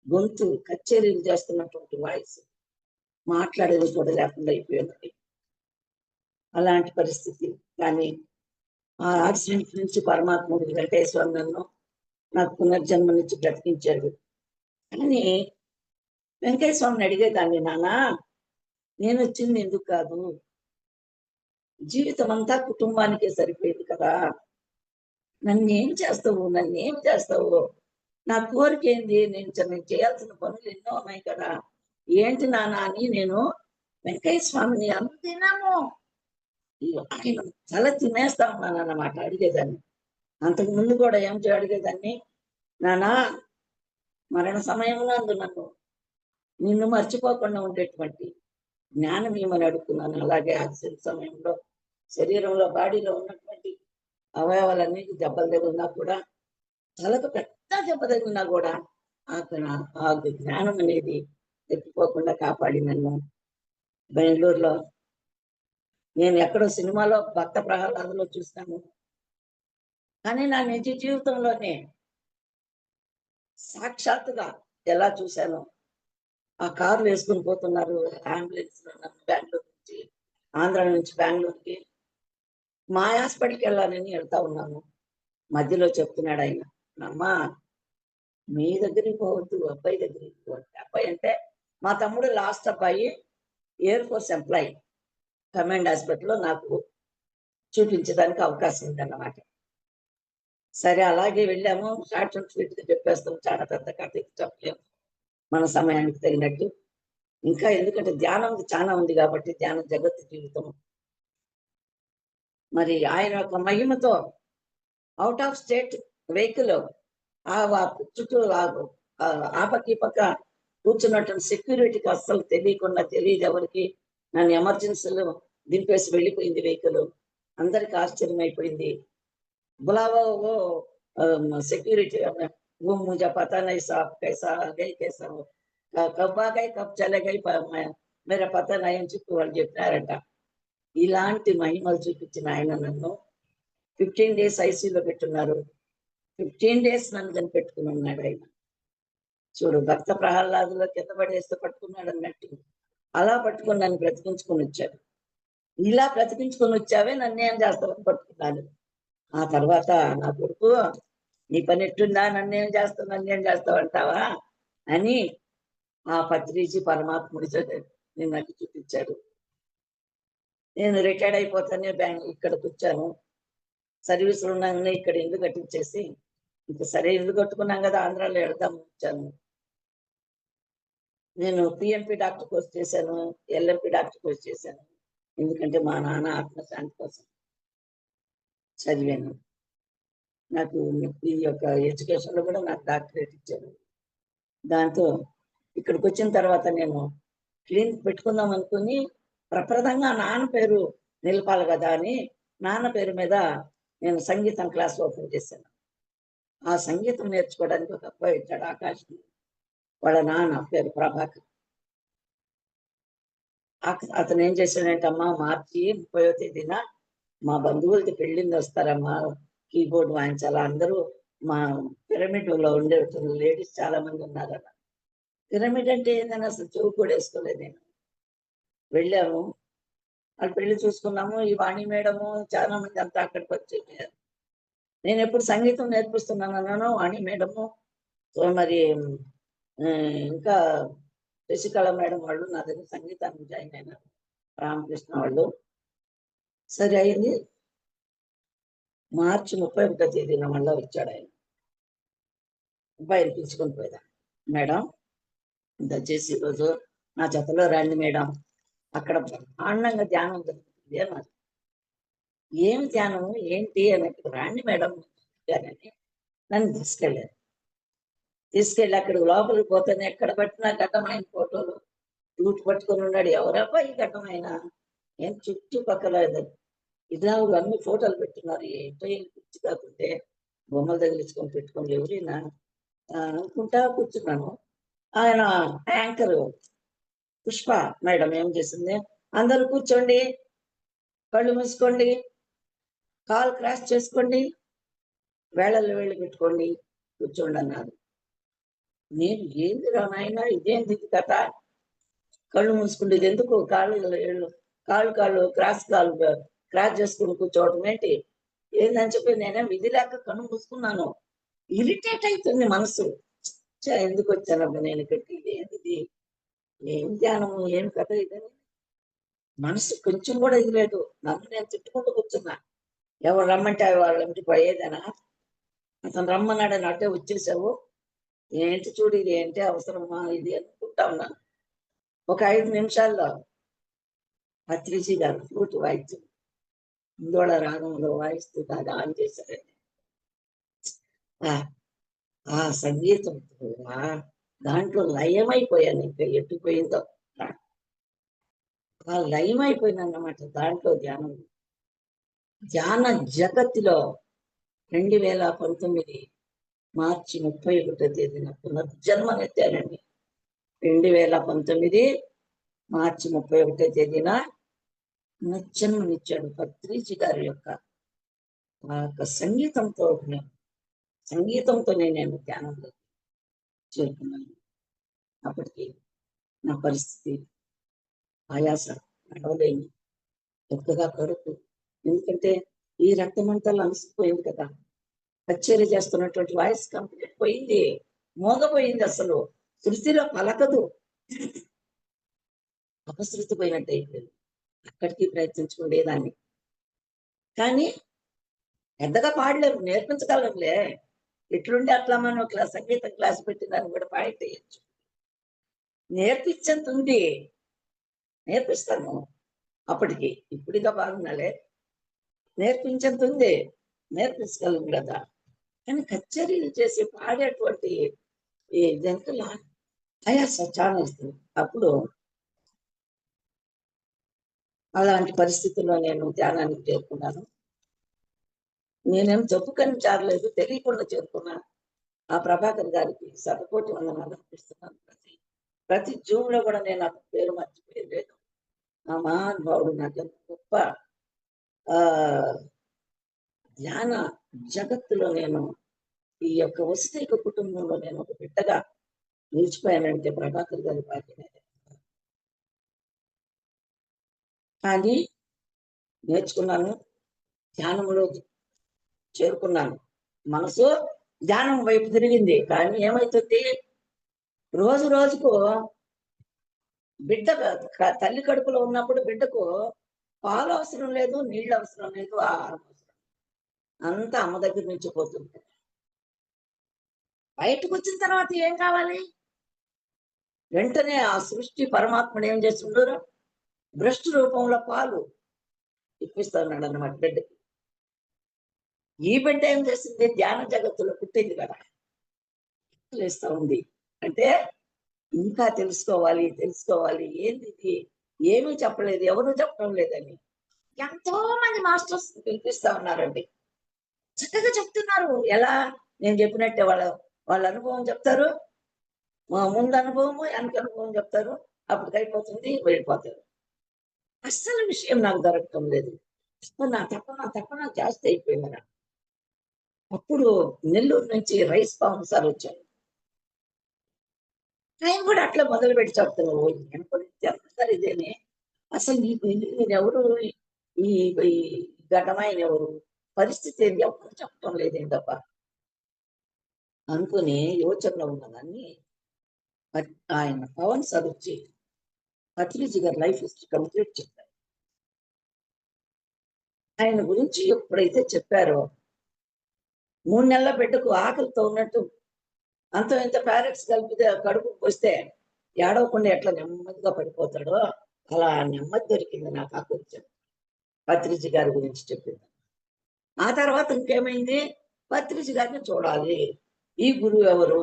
గొంతు కచ్చేరీలు చేస్తున్నటువంటి వాయిస్, మాట్లాడేది కూడా లేకుండా అయిపోయింది. అలాంటి పరిస్థితి. కానీ ఆ యాక్సిడెంట్ నుంచి పరమాత్ముడు వెంకటేశ్వర నన్ను నాకు పునర్జన్మనిచ్చి బ్రతికించాడు. కానీ వెంకటేశ్వర స్వామిని అడిగేదాన్ని, నాన్నా నేనొచ్చింది ఎందుకు కాదు, జీవితం అంతా కుటుంబానికే సరిపోయింది కదా, నన్నేం చేస్తావు, నన్నేం చేస్తావు, నా కోరికేంది, నేను చేయాల్సిన పనులు ఎన్నో ఉన్నాయి కదా, ఏంటి నాన్న అని నేను వెంకయ్య స్వామిని అనుదినము ఆయన తల తినేస్తా ఉన్నానన్నమాట అడిగేదాన్ని. అంతకు ముందు కూడా ఏమిటి అడిగేదాన్ని, నానా మరణ సమయమునందు నిన్ను మర్చిపోకుండా ఉండేటువంటి జ్ఞానం ఏమని అడుగుతున్నాను. అలాగే యాక్సిడెంట్ సమయంలో శరీరంలో బాడీలో ఉన్నటువంటి అవయవాలన్నిటి దెబ్బలు తగిలినా కూడా, తలకు పెద్ద దెబ్బ తగిలినా కూడా అక్కడ ఆ జ్ఞానం అనేది తప్పిపోకుండా కాపాడి నన్ను. బెంగళూరులో నేను ఎక్కడో సినిమాలో భక్త ప్రహ్లాదలో చూస్తాను, కానీ నా నిజ జీవితంలోనే సాక్షాత్తుగా ఎలా చూశానో, ఆ కార్లు వేసుకుని పోతున్నారు అంబులెన్స్ లో నన్ను బెంగళూరు నుంచి, ఆంధ్ర నుంచి బెంగళూరుకి మా హాస్పిటల్కి వెళ్ళాలని వెళ్తా ఉన్నాను. మధ్యలో చెప్తున్నాడు ఆయన, అమ్మా మీ దగ్గరికి పోవద్దు, అబ్బాయి దగ్గరికి పోవద్దు. అబ్బాయి అంటే మా తమ్ముడు లాస్ట్ అబ్బాయి, ఎయిర్ ఫోర్స్ ఎంప్లాయీ, కమాండ్ హాస్పిటల్లో నాకు చూపించడానికి అవకాశం ఉందన్నమాట. సరే అలాగే వెళ్ళాము. షార్ట్ అండ్ స్వీట్ గా చెప్పేస్తాం, చాలా పెద్ద కథ చెప్పలేము మన సమయానికి తగినట్టు. ఇంకా ఎందుకంటే ధ్యానం చాలా ఉంది కాబట్టి, ధ్యానం జగత్ జీవితం. మరి ఆయన యొక్క మహిమతో అవుట్ ఆఫ్ స్టేట్ వెహికల్ చుట్టూ ఆ పక్క ఈ పక్క కూర్చున్నటువంటి సెక్యూరిటీకి అస్సలు తెలియదు ఎవరికి. నన్ను ఎమర్జెన్సీలో దింపేసి వెళ్ళిపోయింది వెహికల్. అందరికి ఆశ్చర్యం అయిపోయింది. बुलाओ वो सिक्योरिटी, वो मुझे पता नहीं साहब, कैसा आ गई कैसा हो, कब आ गई कब चले गई मेरा पता नहीं అని చెప్పి వాళ్ళు చెప్పారట. ఇలాంటి మహిమలు చూపించిన ఆయన నన్ను 15 days ఐసీయూలో పెట్టున్నారు. 15 days నన్ను కనిపెట్టుకుని ఉన్నాడు ఆయన. చూడు, భక్త ప్రహ్లాదులో కింద పడేస్తే పట్టుకున్నాడు అన్నట్టు అలా పట్టుకుని నన్ను బ్రతికించుకొని వచ్చాడు. ఇలా బ్రతికించుకొని వచ్చావే, నన్ను ఏం చేస్తావని పట్టుకున్నాడు. ఆ తర్వాత నా కొడుకు, నీ పని ఎట్టుందా, నన్నేం చేస్తావు అంటావా అని ఆ పత్రిజీ పరమాత్ముడి నేను నాకు చూపించాడు. నేను రిటైర్డ్ అయిపోతానే ఇక్కడికి వచ్చాను. సర్వీసులు ఉన్నాయని ఇక్కడ ఇల్లు కట్టించేసి, ఇంకా సరే ఇల్లు కట్టుకున్నాం కదా ఆంధ్రాలో వెళ్దాం వచ్చాను. నేను పిఎంపి డాక్టర్ కోర్స్ చేశాను, ఎల్ఎంపి డాక్టర్ కోర్స్ చేశాను. ఎందుకంటే మా నాన్న ఆత్మశాంతి కోసం చదివాను. నాకు ఈ యొక్క ఎడ్యుకేషన్ లో కూడా నాకు డాక్టరేట్ ఇచ్చారు. దాంతో ఇక్కడికి వచ్చిన తర్వాత నేను క్లినిక్ పెట్టుకుందాం అనుకుని, ప్రప్రదంగా నాన్న పేరు నిలపాలి కదా అని నాన్న పేరు మీద నేను సంగీతం క్లాస్ ఓపెన్ చేశాను. ఆ సంగీతం నేర్చుకోవడానికి ఒక అబ్బాయి వచ్చాడు, ఆకాశ్. వాళ్ళ నాన్న పేరు ప్రభాకర్. అతను ఏం చేశాడంటమ్మా, మార్చి 30వ తేదీన మా బంధువులకి పెళ్ళింది వస్తారమ్మా, కీబోర్డ్ వాయించాలా, అందరూ మా పిరమిడ్ లో ఉండే లేడీస్ చాలా మంది ఉన్నారన్న. పిరమిడ్ అంటే ఏందని అసలు చెవు కూడా వేసుకోలేదు నేను. వెళ్ళాము, వాళ్ళు పెళ్లి చూసుకున్నాము. ఈ వాణి మేడము చాలా మంది అంతా అక్కడికి వచ్చి, నేను ఎప్పుడు సంగీతం నేర్పిస్తున్నాను అన్నాను. వాణి మేడము, సో మరి ఇంకా శశికళ మేడం వాళ్ళు నా దగ్గర సంగీతాన్ని జాయిన్ అయినారు, రామకృష్ణ వాళ్ళు. సరే అయింది. మార్చి 31వ తేదీన మళ్ళా వచ్చాడు ఆయన. అబ్బాయిని పిలుచుకొని పోయేదా, మేడం దయచేసి ఈరోజు నా జతలో రండి మేడం, అక్కడ బ్రహ్మాండంగా ధ్యానం జరుగుతుంది అన్నారు. ఏమి ధ్యానం ఏంటి అని, రండి మేడం అని నన్ను తీసుకెళ్ళి అక్కడికి లోపలికి పోతాను. ఎక్కడ పట్టినా ఘట్టమైన ఫోటోలు రూట్ పట్టుకొని ఉన్నాడు. ఎవరబ్బా ఈ ఘట్టమైన, ఏం చుట్టుపక్కల ఇదావులు అన్ని ఫోటోలు పెట్టున్నారు. ఏంటో పిచ్చి కాకుంటే బొమ్మలు తగిలించుకొని పెట్టుకొని ఎవరైనా అనుకుంటా కూర్చున్నాను. ఆయన యాంకర్ పుష్ప మేడం ఏం చేసింది, అందరూ కూర్చోండి, కళ్ళు మూసుకోండి, కాల్ క్రాస్ చేసుకోండి, వేళల్లో వేళ్ళు పెట్టుకోండి, కూర్చోండి అన్నారు. నేను ఏందిరా నాయన ఇదేంది కథ, కళ్ళు మూసుకుంటే ఎందుకు కాళ్ళు క్రాస్ చేసుకుని కూర్చోవటం ఏంటి, ఏందని చెప్పి నేనే విధి లేక కళ్ళు మూసుకున్నాను. ఇరిటేట్ అవుతుంది మనసు. ఎందుకు వచ్చానబ్బా నేను ఇక్కడికి, ఇదేంటిది, ఏం ధ్యానము, ఏం కథ ఇదని మనసు కొంచెం కూడా ఇది లేదు. నన్ను నేను తిట్టుకుంటూ కూర్చున్నా. ఎవరు రమ్మంటే వాళ్ళ ఇంటికి పోయేదనా, అతను రమ్మన్నాడని అట్టే వచ్చేసావు, ఏంటి చూడు ఇది ఏంటి అవసరమా ఇది అనుకుంటా ఉన్నాను. ఒక 5 నిమిషాల్లో పత్రిజీ గారు ఫ్లూట్ వాయిద్యం ఇందోళ రాగంలో వాయిస్తూ దాన్ని ఆన్ చేశారండి. ఆ సంగీతంతో దాంట్లో లయమైపోయాను, ఇంకా ఎట్టుపోయిందో ఆ లయమైపోయింది అన్నమాట దాంట్లో ధ్యానం. ధ్యాన జగత్తులో 2019 మార్చి 31వ తేదీన పునర్జన్మనెత్తానండి. 2019 మార్చి 31వ తేదీన పునర్జన్మనిచ్చాడు పత్రిజీ గారి యొక్క ఆ యొక్క సంగీతంతోనే నేను ధ్యానంలో చేరుకున్నాను. అప్పటికి నా పరిస్థితి ఆయాస, నడవలేని, ఎక్కగా కడుపు, ఎందుకంటే ఈ రక్తమంతా అలసిపోయింది కదా, కచేరీ చేస్తున్నటువంటి వాయిస్ కంప్లీట్ పోయింది, మోగపోయింది, అసలు శృతిలో పలకదు, అపశృతి పోయినట్టు అయిపోయింది. అక్కడికి ప్రయత్నించుకునేదాన్ని, కానీ పెద్దగా పాడలేము, నేర్పించగలంలే, ఎట్లుండి అట్లా మనం సంగీతం క్లాస్ పెట్టిందని కూడా పాడేయచ్చు, నేర్పించేంత ఉంది, నేర్పిస్తాను అప్పటికి, ఇప్పుడుగా బాగున్నాలే, నేర్పించేంత ఉంది, నేర్పించగలను కదా. కానీ కచేరీలు చేసి పాడేటువంటి ఈ జంతువుల ఆయాస చాలా వస్తుంది. అప్పుడు అలాంటి పరిస్థితుల్లో నేను ధ్యానానికి చేరుకున్నాను. నేనేం చెప్పుకొని చారలేదు, తెలియకుండా చేరుకున్నాను. ఆ ప్రభాకర్ గారికి శతకోటి వందనాలు అర్పిస్తున్నాను. ప్రతి జూమ్ లో కూడా నేను అతని పేరు మర్చిపోయలేదు. ఆ మహానుభావుడు నాకు గొప్ప ఆ ధ్యాన జగత్తులో నేను ఈ యొక్క వస్తైక కుటుంబంలో నేను ఒక బిడ్డగా నిలిచిపోయానంటే ప్రభాకర్ గారి భాగ్యమే. కానీ నేర్చుకున్నాను, ధ్యానంలో చేరుకున్నాను, మనసు ధ్యానం వైపు తిరిగింది. కానీ ఏమైతుంది, రోజు రోజుకు బిడ్డ తల్లి కడుపులో ఉన్నప్పుడు బిడ్డకు పాలు అవసరం లేదు, నీళ్ళు అవసరం లేదు, ఆహారం అవసరం, అంతా అమ్మ దగ్గర నుంచి పోతుంది. బయటకు వచ్చిన తర్వాత ఏం కావాలి, వెంటనే ఆ సృష్టి పరమాత్ముడు ఏం చేస్తుండరు, భ్రష్టు రూపంలో పాలు ఇప్పిస్తున్నాడు అన్నమాట బిడ్డకి. ఈ బిడ్డ ఏం చేసింది, ధ్యాన జగత్తులో పుట్టింది కదా, చేస్తా ఉంది అంటే ఇంకా తెలుసుకోవాలి, ఏంది ఏమీ చెప్పలేదు, ఎవరు చెప్పడం లేదని ఎంతో మంది మాస్టర్స్ పిలిపిస్తా ఉన్నారండి, చక్కగా చెప్తున్నారు. ఎలా, నేను చెప్పినట్టే వాళ్ళ అనుభవం చెప్తారు, ముందు అనుభవము వెనక అనుభవం చెప్తారు, అప్పుడు అయిపోతుంది, వెళ్ళిపోతారు. అస్సలు విషయం నాకు దొరకటం లేదు. తప్పన జాస్తి అయిపోయింది. అప్పుడు నెల్లూరు నుంచి రైస్ పవన్ సార్ వచ్చారు. ఆయన కూడా అట్లా మొదలు పెట్టి చెప్తున్నారు, సార్ ఇదేనే, అసలు నేను ఎవరు, ఈ ఘటమైన ఎవరు, పరిస్థితి ఏంటి, ఎవరు చెప్పడం లేదేంటప్ప అనుకుని యోచనలో ఉన్నదాన్ని ఆయన పవన్ సార్ వచ్చి పత్రిజీ గారి లైఫ్ హిస్టరీ కంప్లీట్ చెప్పారు. ఆయన గురించి ఎప్పుడైతే చెప్పారో, 3 నెలల బిడ్డకు ఆకలితో ఉన్నట్టు అంత ఇంత ప్యారెట్స్ కలిపితే కడుపు వస్తే ఏడవకుండా ఎట్లా నెమ్మదిగా పడిపోతాడో అలా నెమ్మది దొరికింది నాకు ఆ కొంచెం పత్రిజీ గారి గురించి చెప్పింది. ఆ తర్వాత ఇంకేమైంది, పత్రిజీ గారిని చూడాలి, ఈ గురువు ఎవరు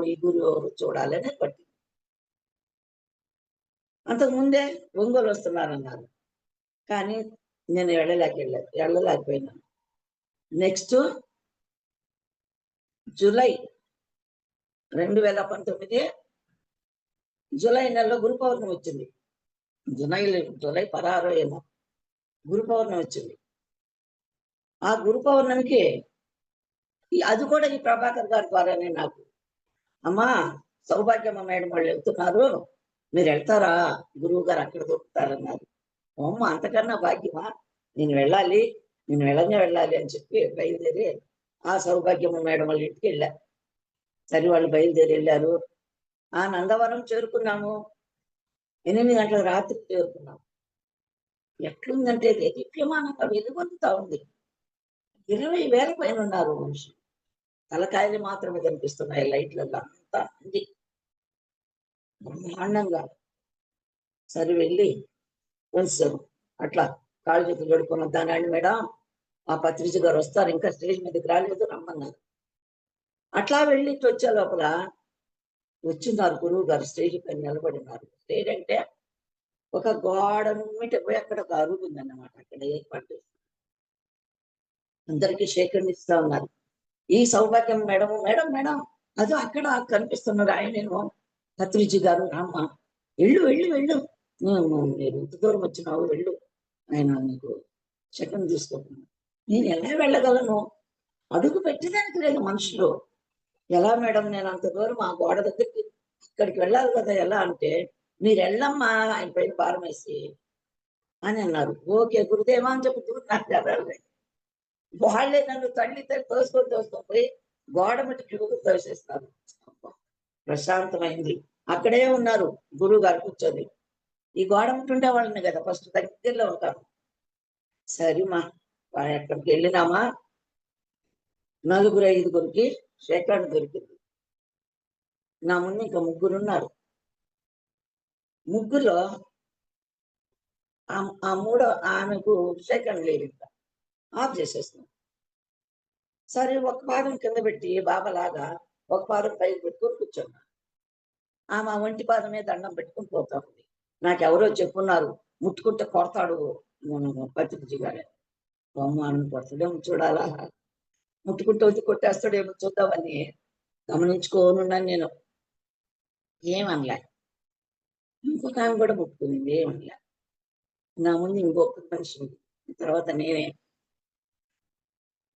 చూడాలి అని పట్టింది. అంతకుముందే ఒంగోలు వస్తున్నారన్నారు, కానీ నేను వెళ్ళలేకపోయినాను. నెక్స్ట్ జూలై 2019 జూలై నెలలో గురు పౌర్ణమి వచ్చింది. జూలై 16 ఏమో గురు పౌర్ణమి వచ్చింది. ఆ గురు పౌర్ణమికి అది కూడా ఈ ప్రభాకర్ గారి ద్వారానే నాకు, అమ్మా సౌభాగ్యమ్మ మేడం వాళ్ళు వెళ్తున్నారు, మీరు వెళ్తారా, గురువు గారు అక్కడ దొరుకుతారన్నారు. అమ్మ అంతకన్నా భాగ్యమా, నేను వెళ్ళాలి, నేను వెళ్ళాలి అని చెప్పి బయలుదేరి ఆ సౌభాగ్యమ్మ మేడం వాళ్ళ ఇంటికి వెళ్ళా. సరే వాళ్ళు బయలుదేరి వెళ్ళారు. ఆ నందవరం చేరుకున్నాము. 8 గంటల రాత్రి చేరుకున్నాము. ఎట్లుందంటే దేదీప్యమానంగా వెలుగొందుతా ఉంది. 20,000 పైన ఉన్నారు మనుషులు. తలకాయలు మాత్రమే కనిపిస్తున్నాయి లైట్లలో, అంతా ఉంది బ్రహ్మాండంగా. సరే వెళ్ళి కొంచెం అట్లా కాళ్ళు చేతులు కడుక్కొని వద్దానండి మేడం, ఆ పత్రిజ గారు వస్తారు, ఇంకా స్టేజ్ మీదకి రాలేదు, రమ్మన్నారు. అట్లా వెళ్ళి వచ్చే లోపల వచ్చిన్నారు గురువు గారు, స్టేజ్ పైన నిలబడి ఉన్నారు. స్టేజ్ అంటే ఒక గోడ నుండి పోయి అక్కడ ఒక అరుగు ఉందన్నమాట, అక్కడ ఏర్పాటు చేసి అందరికీ సేకరణిస్తా ఉన్నారు. ఈ సౌభాగ్యం మేడం మేడం మేడం అదో అక్కడ కనిపిస్తున్నారు ఆయనేమో, పత్రిజీ గారు, రామ్మ వెళ్ళు వెళ్ళు వెళ్ళు, మీరు ఇంత దూరం వచ్చినావు, వెళ్ళు, ఆయన నీకు సెకండ్ తీసుకుంటున్నాను. నేను ఎలా వెళ్ళగలను, అడుగు పెట్టడానికి లేదు మనుషులు. ఎలా మేడం, నేను అంత దూరం ఆ గోడ దగ్గరికి ఇక్కడికి వెళ్ళాలి కదా, ఎలా అంటే, మీరు వెళ్ళమ్మా ఆయన పైన భారం వేసి అని అన్నారు. ఓకే గురుదేవా అని చెప్పి దూరం కదా, వాళ్ళే నన్ను తల్లి తోసుకొని పోయి గోడ మట్టి కిందకు తోసేస్తారు. ప్రశాంతమైంది. అక్కడే ఉన్నారు గురువు గారు కూర్చొని. ఈ గోడ ఉంటుండే వాళ్ళని కదా ఫస్ట్ దగ్గరలో ఉంటాను. సరే మా ఎక్కడికి వెళ్ళినామా, 4-5గురికి సేకరణ దొరికింది. నా ముందు ఇంకా 3 ఉన్నారు. ముగ్గురులో ఆ మూడో ఆమెకు సేకరణ లేదు, ఇంకా ఆఫ్ చేసేస్తున్నాం. సరే ఒక పాదం కింద పెట్టి బాబాలాగా ఒక పాదం పైకి పెట్టుకొని కూర్చున్నా. ఆమె ఒంటి పాదమే దండం పెట్టుకుని పోతా ఉంది. నాకెవరో చెప్పున్నారు, ముట్టుకుంటే కొడతాడు పత్రిజీ గారు. బొమ్మను కొడతాడేమో చూడాలా, ముట్టుకుంటూ వచ్చి కొట్టేస్తాడేమో చూద్దామని గమనించుకోనున్నాను నేను. ఏమనలే. ఇంకొక ఆమె కూడా ముట్టుకుంది, ఏమనలే. నా ముందు ఇంకొక మనిషి ఉంది, తర్వాత నేనే.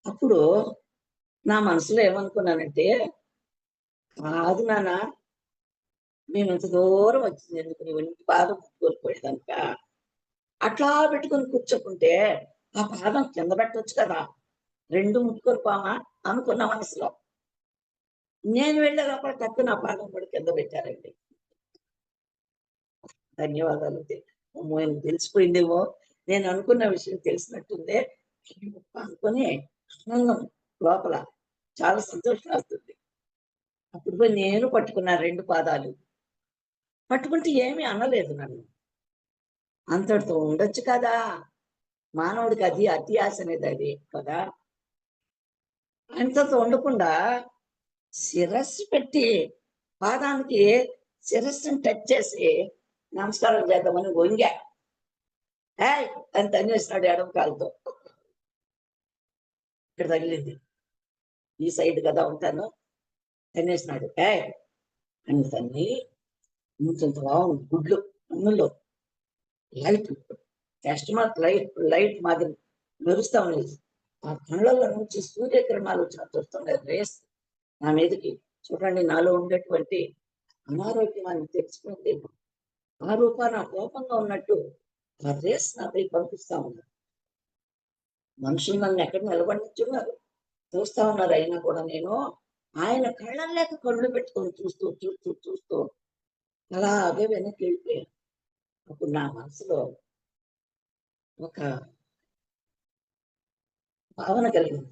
అప్పుడు నా మనసులో ఏమనుకున్నానంటే, కాదు నాన్న, మేము ఇంత దూరం వచ్చింది ఎందుకు, నీ ఒంటి పాదం ముట్టుకోలిపోయేదానిక, అట్లా పెట్టుకొని కూర్చోకుంటే ఆ పాదం కింద పెట్టవచ్చు కదా, 2 ముట్టుకొని పోమా అనుకున్న మనసులో. నేను వెళ్ళే లోపల తక్కువ నా పాదం కూడా కింద పెట్టారండి. ధన్యవాదాలు. తెలిసిపోయిందేమో, నేను అనుకున్న విషయం తెలిసినట్టుందే అనుకొని ఆనందం లోపల చాలా సంతోషం వస్తుంది. అప్పుడు పోయి నేను పట్టుకున్నా 2 పాదాలు. పట్టుకుంటే ఏమీ అనలేదు నన్ను. అంతటితో ఉండొచ్చు కదా, మానవుడికి అది అతి ఆశ అనేది అది కదా. అంతతో ఉండకుండా శిరస్సు పెట్టి పాదానికి శిరస్సును టచ్ చేసి నమస్కారం చేద్దామని వంగా. అని తన్నేసినాడు ఎడమ కాలుతో. ఇక్కడ తగిలింది, ఈ సైడ్ కదా ఉంటాను, తన్నేసినాడు. అని తన్ని ఇంత బాగుంది, గుడ్లు అన్నుల్లో లైట్ కస్టమర్ లైట్ మాదిరి మెరుస్తా ఉండేది. ఆ కళ్ళల్లో నుంచి సూర్యకిరణాలు వచ్చినట్టు వస్తుండే రేస్ నా మీదకి. చూడండి, నాలో ఉండేటువంటి అనారోగ్యం తెలిసిపోయింది. ఆ రూపాన కోపంగా ఉన్నట్టు ఆ రేస్ నాపై పంపిస్తా ఉన్నారు. మనుషులు నన్ను ఎక్కడ నిలబడించున్నారు, చూస్తా ఉన్నారు. అయినా కూడా నేను ఆయన కళ్ళల్లేక కళ్ళు పెట్టుకొని చూస్తూ చూస్తూ చూస్తూ అలాగే వెనక్కి వెళ్ళిపోయాను. అప్పుడు నా మనసులో ఒక భావన కలిగింది.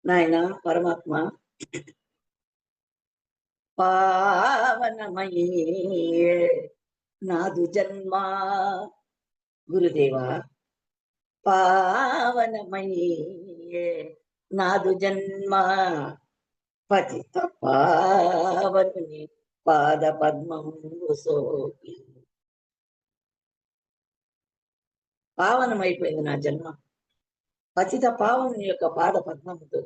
నాయన పరమాత్మ, పావనమయీ నాదు జన్మ, గురుదేవా పావనమయీ నాదు జన్మ, పతిత పావనుని పాద పద్మము సోకి. పావనమైపోయింది నా జన్మ పతిత పావనుని యొక్క పాద పద్మముతో.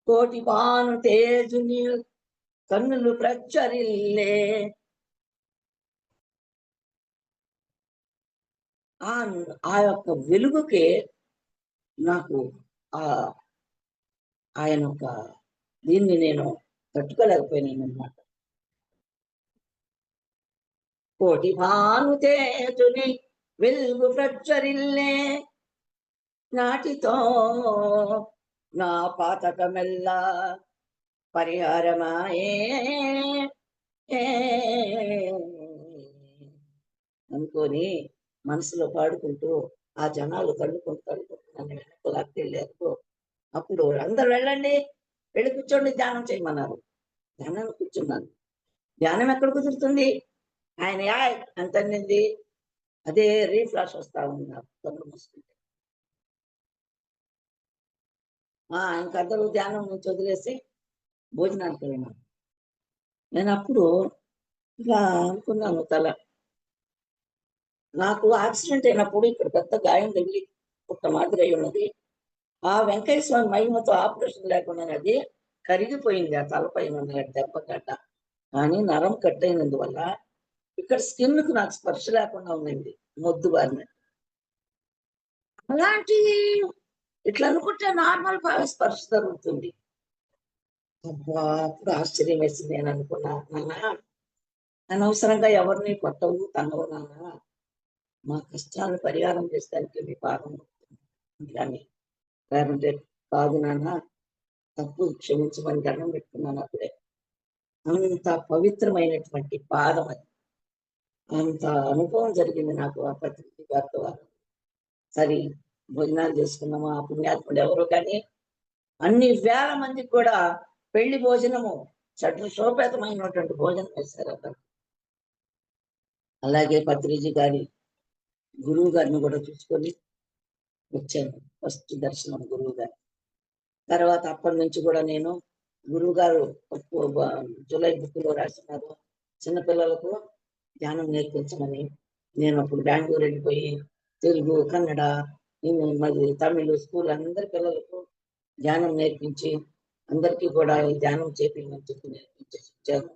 కోటి భాను తేజుని కన్నులు ప్రచ్చరిల్లే, ఆ ఆ యొక్క వెలుగుకే నాకు ఆ ఆయన యొక్క దీన్ని నేను తట్టుకోలేకపోయినానన్నమాట. కోటి భానుతేజుని వెలుగు ప్రజ్వరిల్లే నాటితో నా పాతకమెల్లా పరిహారమాయే ఏ అనుకోని మనసులో పాడుకుంటూ ఆ జనాలు తడుకుంటూ నన్ను వెనక్కి లాక్కెళ్ళారు. అప్పుడు అందరు వెళ్ళండి, వెళ్ళి కూర్చోండి, ధ్యానం చేయమన్నారు. ధ్యానానికి కూర్చున్నాను. ధ్యానం ఎక్కడ కుదురుతుంది? ఆయన యాయ్ అంతన్నింది. అదే రీఫ్లాష్ వస్తా ఉంది నాకు కళ్ళు మూసుకుంటే. ఇంకందరూ ధ్యానం నుంచి వదిలేసి భోజనానికి వెళ్ళినాను. నేనప్పుడు ఇలా అనుకున్నాను నాకు యాక్సిడెంట్ అయినప్పుడు ఇక్కడ పెద్ద గాయం తగిలి పుట్ట మాదిరి అయి ఉన్నది. ఆ వెంకయ్య స్వామి మహిమతో ఆపరేషన్ లేకుండానే అది కరిగిపోయింది ఆ తలపైన ఉన్న దెబ్బ గడ్డ. కానీ నరం కట్ అయినందువల్ల ఇక్కడ స్కిన్‌కి నాకు స్పర్శ లేకుండా ఉండింది. మొద్దు బారినట్టు. అలాంటి ఇట్లా అనుకుంటే నార్మల్ స్పర్శ జరుగుతుంది. అబ్బా! అప్పుడు ఆశ్చర్యం వేసింది. నేను అనుకున్నా, నాన్న అనవసరంగా ఎవరిని కొట్టవు, తన్నవు నాన్న. మా కష్టాలను పరిహారం చేసేదానికి మీ పాదం నొక్కుతున్నాను గాని, లేకుంటే కాదు నాన్న, తప్పు క్షమించమని దండం పెట్టుకున్నాను అప్పుడే. అంత పవిత్రమైనటువంటి పాదం అది. అంత అనుభవం జరిగింది నాకు ఆ పత్రిక గారితో. సరే భోజనాలు చేసుకున్నాము. ఆ పుణ్యాత్ముడు ఎవరో కానీ అన్ని వేల మందికి కూడా పెళ్లి భోజనము షడ్రసోపేతమైనటువంటి భోజనం వేశారు అక్కడ. అలాగే పత్రిజీ గారి గురువు గారిని కూడా చూసుకొని వచ్చాను. ఫస్ట్ దర్శనం గురువు గారు. తర్వాత అప్పటి నుంచి కూడా నేను గురువు గారు జూలై బుక్‌లో రాసినారు. చిన్నపిల్లలకు ధ్యానం నేర్పించమని. నేను అప్పుడు బెంగుళూరు వెళ్ళిపోయి తెలుగు, కన్నడ, మరి తమిళ్ స్కూల్ అందరి పిల్లలకు ధ్యానం నేర్పించి, అందరికీ కూడా ఈ ధ్యానం చేపియమని చెప్పి నేర్పించేసి వచ్చాను.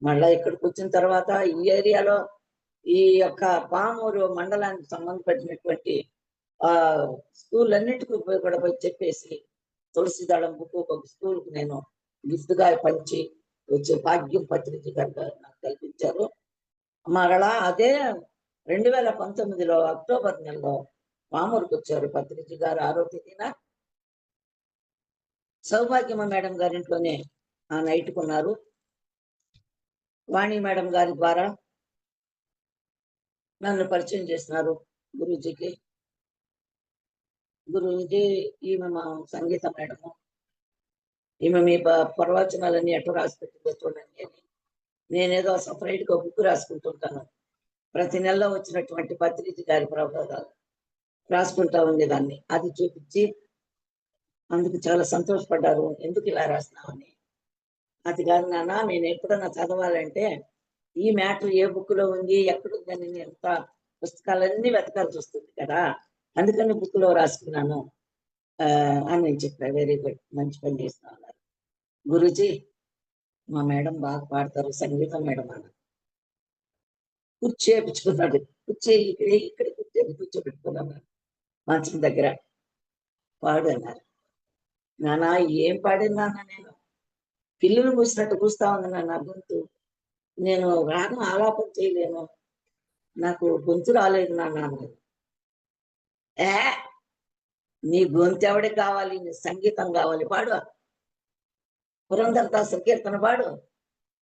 మళ్ళా ఇక్కడికొచ్చిన తర్వాత ఈ ఏరియాలో ఈ యొక్క పామూరు మండలానికి సంబంధపడినటువంటి స్కూళ్ళన్నిటికి కూడా పోయి చెప్పేసి, తులసి దళం బుక్ ఒక స్కూల్‌కి నేను గిఫ్ట్‌గా పంచి వచ్చే భాగ్యం పత్రిజీ గారు నాకు కల్పించారు. మరలా అదే 2019లో అక్టోబర్ నెలలో పామూరుకొచ్చారు పత్రిజీ గారు. ఆరో తేదీన సౌభాగ్యమ్మ మేడం గారింట్లోనే ఆ నైట్‌కున్నారు. వాణి మేడం గారి ద్వారా నన్ను పరిచయం చేసినారు గురూజీకి. గురూజీ ఈమె మా సంగీత మేడము. ఈమె మీ ప్రవచనాలన్నీ ఎట్లా రాసి పెట్టిందో చూడండి అని. నేనేదో సెపరేట్‌గా బుక్ రాసుకుంటుంటాను. ప్రతి నెలలో వచ్చినటువంటి పత్రిజీ గారి ప్రబోధాలు రాసుకుంటా ఉండేదాన్ని. అది చూపించి అందుకు చాలా సంతోషపడ్డారు. ఎందుకు ఇలా రాసినావని. అది కాదు నాన్న, నేను ఎప్పుడన్నా చదవాలంటే ఈ మ్యాటర్ ఏ బుక్‌లో ఉంది, ఎక్కడుందని నేను పుస్తకాలన్నీ వెతకాల్సి వస్తుంది కదా! అందుకని బుక్‌లో రాసుకున్నాను అని నేను చెప్పా. Very good. మంచి పని చేసినావు అన్నారు. గురూజీ మా మేడం బాగా పాడతారు సంగీతం మేడం అన్నారు. కుర్చీ ఏపించుకున్నాడు. కుర్చీ ఇక్కడ కూర్చోబెట్టుకున్నాను మంచం దగ్గర. పాడు అన్నారు. నాన్న ఏం పాడాను నాన్న నేను. పిల్లులు కూసినట్టు కూస్తా ఉంది నాన్న గొంతు. నేను రాగం ఆలాపన చేయలేను. నాకు గొంతు రాలేదు నాన్న అన్నారు. ఏ నీ గొంతు ఎవడికి కావాలి? నీ సంగీతం కావాలి, పాడు. పురంధరదాసు కీర్తన పాడు.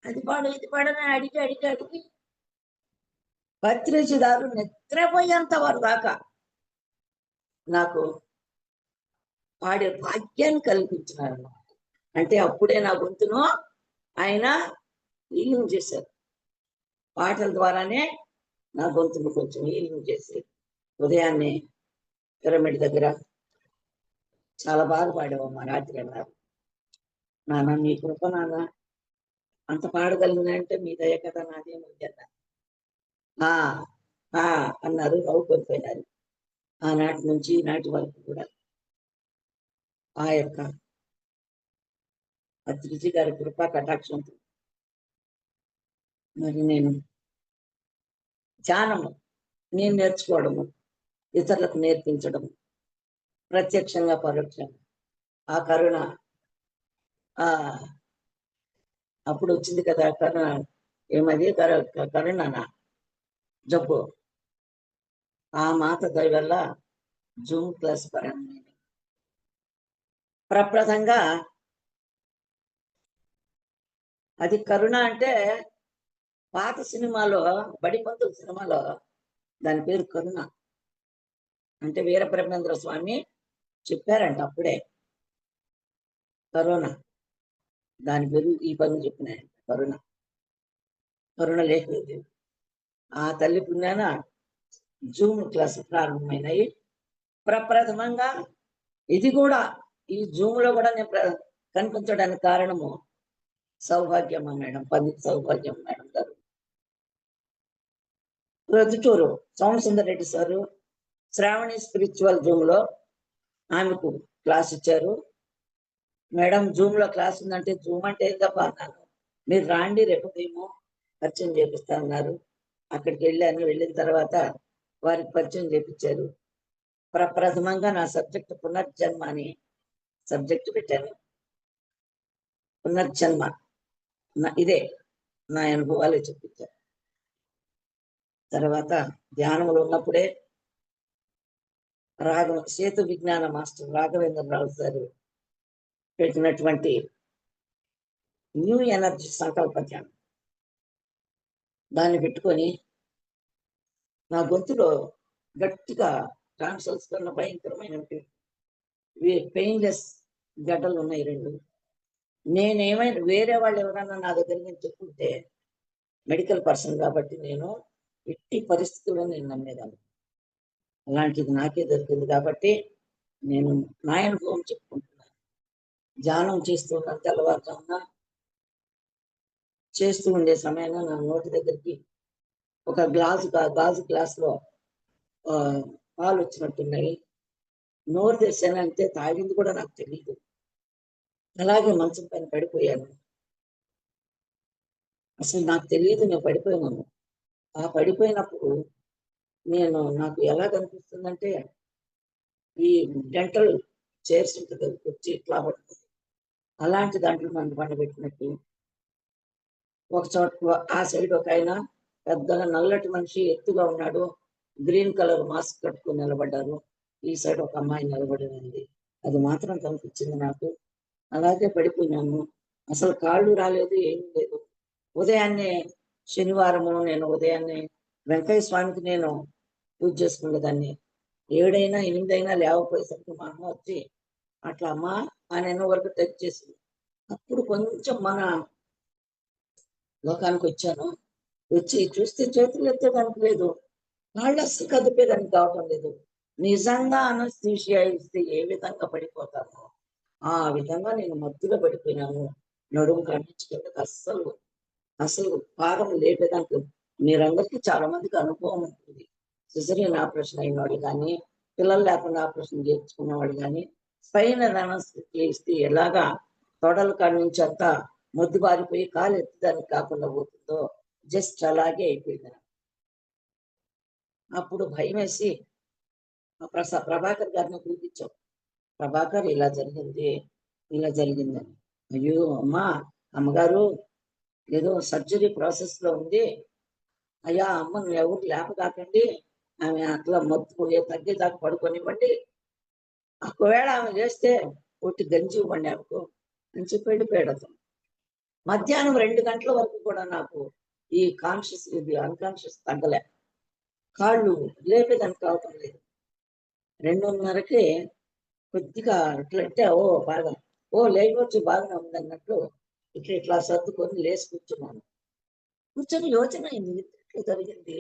అది పాడు, ఇది పాడు అని అడిగి పత్రిజీదారు నిద్రపోయేంత వారు దాకా నాకు పాడే భాగ్యాన్ని కల్పించినారు. అంటే అప్పుడే నా గొంతును ఆయన హీలింగ్ చేశారు. పాటల ద్వారానే నా గొంతును కొంచెం హీలింగ్ చేసి ఉదయాన్నే పిరమిడ్ దగ్గర చాలా బాగా పాడావమ్మా రాత్రి అన్నారు. నాన్న నీ కృప నాన్న, అంత పాడగలిగినంటే మీ దయ కదా, నాదేముంది అన్నారు. అన్నారు, నవ్వుకొనిపోయినారు. ఆనాటి నుంచి ఈనాటి వరకు కూడా ఆ యొక్క పత్రిజీ గారి కృపా కటాక్షంతో మరి నేను ధ్యానము నేను నేర్చుకోవడము ఇతరులకు నేర్పించడం, ప్రత్యక్షంగా పరోక్షంగా ఆ కరుణ ఆ అప్పుడు వచ్చింది కదా కరుణ, ఏమది కరుణనా జబ్బు. ఆ మాత దయ వల్ల జూమ్ క్లాస్ ప్రారంభమైంది. ప్రప్రథంగా అది కరుణ అంటే పాత సినిమాలో బడిపంతుల సినిమాలో దాని పేరు కరుణ. అంటే వీరబ్రహ్మేంద్ర స్వామి చెప్పారంట అప్పుడే కరోనా దాని పేరు ఈ పని చెప్పినాయంట కరుణ. కరుణ లేఖలేదు. ఆ తల్లి పుణ్యాన జూమ్ క్లాస్ ప్రారంభమైనాయి. ప్రప్రథమంగా ఇది కూడా ఈ జూమ్ లో కూడా నేను కనిపించడానికి కారణము సౌభాగ్యమ్మ మేడం, పండిత్ సౌభాగ్యం మేడం గారు, Proddatur Somasundar Reddy sir Sravani spiritual Zoom లో ఆమెకు క్లాస్ ఇచ్చారు. మేడం జూమ్ లో క్లాస్ ఉందంటే, జూమ్ అంటే ఏందప్పా అన్నాను. మీరు రాండి రేపు ఉదయము పరిచయం చేపిస్తా అన్నారు. అక్కడికి వెళ్ళాను. వెళ్ళిన తర్వాత వారికి పరిచయం చేపించారు. ప్రప్రథమంగా నా సబ్జెక్ట్ పునర్జన్మ అని సబ్జెక్ట్ పెట్టాను. పునర్జన్మ ఇదే నా అనుభవాలే చెప్పించారు. తర్వాత ధ్యానంలో ఉన్నప్పుడే సేతు విజ్ఞాన మాస్టర్ రాఘవేంద్రరావు గారు పెట్టినటువంటి న్యూ ఎనర్జీ సంకల్ప ధ్యానం దాన్ని పెట్టుకొని నా గొంతులో గట్టిగా టాన్సల్స్ కన్నా భయంకరమైన పెయిన్లెస్ గడ్డలు ఉన్నాయి 2. నేనేమైనా వేరే వాళ్ళు ఎవరన్నా నా దగ్గర నుంచి చెప్పుకుంటే మెడికల్ పర్సన్ కాబట్టి నేను ఎట్టి పరిస్థితుల్లో నేను నమ్మేదాన్ని. అలాంటిది నాకే దొరికింది కాబట్టి నేను నా అనుభవం చెప్పుకుంటున్నాను. ధ్యానం చేస్తూ ఉన్న తెల్లవారుజామున చేస్తూ ఉండే సమయంలో నా నోటి దగ్గరికి ఒక గాజు గ్లాస్ లో పాలు వచ్చినట్టున్నాయి. నోరు తెరిచానంటే తాగింది కూడా నాకు తెలియదు. అలాగే మంచం పైన పడిపోయాను. అసలు నాకు తెలియదు నేను పడిపోయినాను. ఆ పడిపోయినప్పుడు నాకు ఎలా కనిపిస్తుందంటే ఈ డెంటల్ చైర్స్ ఉంటుంది, వచ్చి ఇట్లా పడుతుంది. అలాంటి దాంట్లో నన్ను పండబెట్టినట్టు ఒక చోట ఆ సైడ్ ఒక ఆయన పెద్దగా నల్లటి మనిషి ఎత్తుగా ఉన్నాడు, గ్రీన్ కలర్ మాస్క్ కట్టుకుని నిలబడ్డారు. ఈ సైడ్ ఒక అమ్మాయి నిలబడి ఉంది. అది మాత్రం కనిపించింది నాకు. అలాగే పడిపోయినాను. అసలు కాళ్ళు రాలేదు, ఏమీ లేదు. ఉదయాన్నే శనివారము నేను ఉదయాన్నే వెంకయ్య స్వామికి నేను పూజ చేసుకునేదాన్ని. 7 అయినా 8 అయినా లేవపోయేసరికి మా అమ్మ వచ్చి అట్లా అమ్మా ఆయన వరకు టచ్ చేసింది. అప్పుడు కొంచెం మన లోకానికి వచ్చాను. వచ్చి చూస్తే చేతులు ఎత్తేదానికి లేదు, కాళ్ళు అస్సలు కదిపేదానికి కావటం లేదు. నిజంగా అనస్థీషియా ఇస్తే ఏ విధంగా పడిపోతామో ఆ విధంగా నేను మత్తులో పడిపోయినాను. నడుము కట్టించుకుంటే అసలు పాదం లేపేదానికి. మీరందరికీ చాలా మందికి అనుభవం ఉంటుంది. సిజరియన్ ఆపరేషన్ అయిన వాళ్ళు కానీ, పిల్లలు లేకుండా ఆపరేషన్ చేయించుకున్న వాళ్ళు కానీ, స్పైనల్ అనస్థీషియా ఇస్తే ఎలాగా తొడల కాడి నుంచి అంతా మొద్దు బారిపోయి కాలు ఎత్తడానికి కాకుండా పోతుందో జస్ట్ అలాగే అయిపోయింది. అప్పుడు భయం వేసి ప్రభాకర్ గారిని పిలిపించాం. ప్రభాకర్ ఇలా జరిగిందని. అయ్యో అమ్మగారు ఏదో సర్జరీ ప్రాసెస్ లో ఉంది, అయ్యా అమ్మ నువ్వు ఎవరు లేపకాకండి, ఆమె అట్లా మొత్తం తగ్గేదాకా పడుకోనివ్వండి, ఒకవేళ ఆమె చేస్తే ఒట్టి గంజి ఇవ్వండి ఆమెకు అని చెప్పి వెళ్ళిపోయాడు అతను. మధ్యాహ్నం 2 గంటల వరకు కూడా నాకు ఈ అన్కాన్షియస్ తగ్గలే, కాళ్ళు లేపేదానికి కావటం లేదు. 2:30కి కొద్దిగా ఇట్లంటే లేవచ్చు బాగానే ఉంది అన్నట్లు ఇట్లా సర్దుకొని లేచి కూర్చున్నాను. కూర్చొని యోచన అయింది, ఇట్లా జరిగింది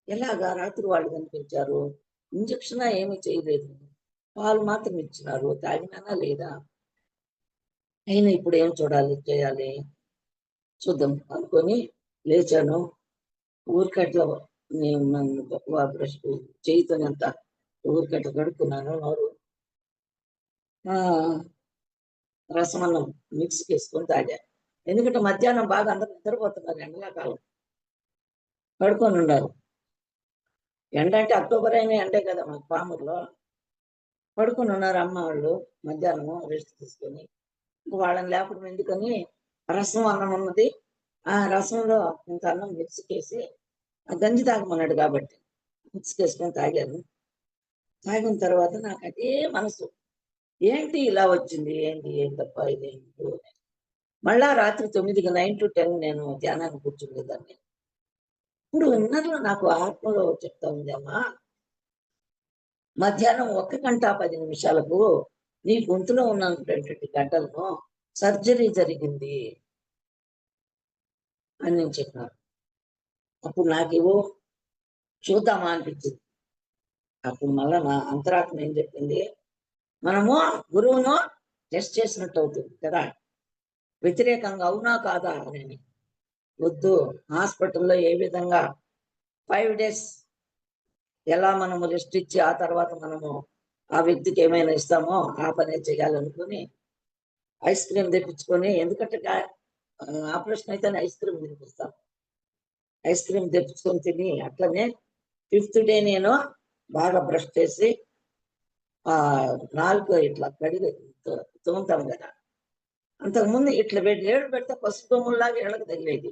ఎలాగా. రాత్రి వాళ్ళు కనిపించారు, ఇంజక్షన్ ఏమీ చేయలేదు, పాలు మాత్రం ఇచ్చినారు, తాగినానా లేదా, అయినా ఇప్పుడు ఏం చేయాలి చూద్దాం అనుకొని లేచాను. ఊరికట్లా నేను బ్రష్ చేయితోనంత ఊరికట్లా కడుక్కున్నాను. నోరు రసమన్నం మిక్స్ చేసుకొని తాగా. ఎందుకంటే మధ్యాహ్నం బాగా అందరూ నిద్రపోతున్నారు, ఎండాకాలం పడుకొని ఉన్నారు. ఎండ అంటే అక్టోబర్ అయినా ఎండే కదా మాకు పామూరులో. పడుకొని ఉన్నారు అమ్మ వాళ్ళు మధ్యాహ్నము రెస్ట్ తీసుకొని. ఇంక వాళ్ళని లేపడం ఎందుకని రసం అన్నం ఉన్నది. ఆ రసంలో ఇంత అన్నం మిక్సీకేసి ఆ గంజి తాగమన్నాడు కాబట్టి మిక్సీకేసుకొని తాగాను. తాగిన తర్వాత నాకు అదే మనసు. ఏంటి ఇలా వచ్చింది? ఏంటి? ఏంటబ్బా ఇదేంటో అని. మళ్ళా రాత్రి 9కి 9-10 నేను ధ్యానానికి కూర్చునేదాన్ని. ఇప్పుడు ఉన్నదో నాకు ఆత్మలో చెప్తా ఉంది అమ్మా, మధ్యాహ్నం 1 గంట 10 నిమిషాలకు నీ గొంతులో ఉన్నటువంటి గడ్డలను సర్జరీ జరిగింది అని నేను చెప్పాను. అప్పుడు నాకేవో చూద్దామా అనిపించింది. అప్పుడు మళ్ళా నా అంతరాత్మ ఏం చెప్పింది, మనము గురువును టెస్ట్ చేసినట్టు అవుతుంది కదా! వ్యతిరేకంగా అవునా కాదా అని. వద్దు, హాస్పిటల్‌లో ఏ విధంగా 5 డేస్ ఎలా మనము రెస్ట్ ఇచ్చి ఆ తర్వాత మనము ఆ వ్యక్తికి ఏమైనా ఇస్తామో ఆ పనే చేయాలనుకుని ఐస్ క్రీమ్ తెప్పించుకొని, ఎందుకంటే ఆపరేషన్ అయితేనే ఐస్ క్రీమ్ తినిపిస్తాం. ఐస్ క్రీమ్ తెప్పించుకొని తిని అట్లనే 5th డే నేను బాగా బ్రష్ చేసి నాలుక ఇట్లా కడిగి తోముతాం కదా! అంతకుముందు ఇట్లా ఏళ్ళు పెడితే పసుపు కొమ్ముల్లాగా ఏళ్ళకి తగిలేది.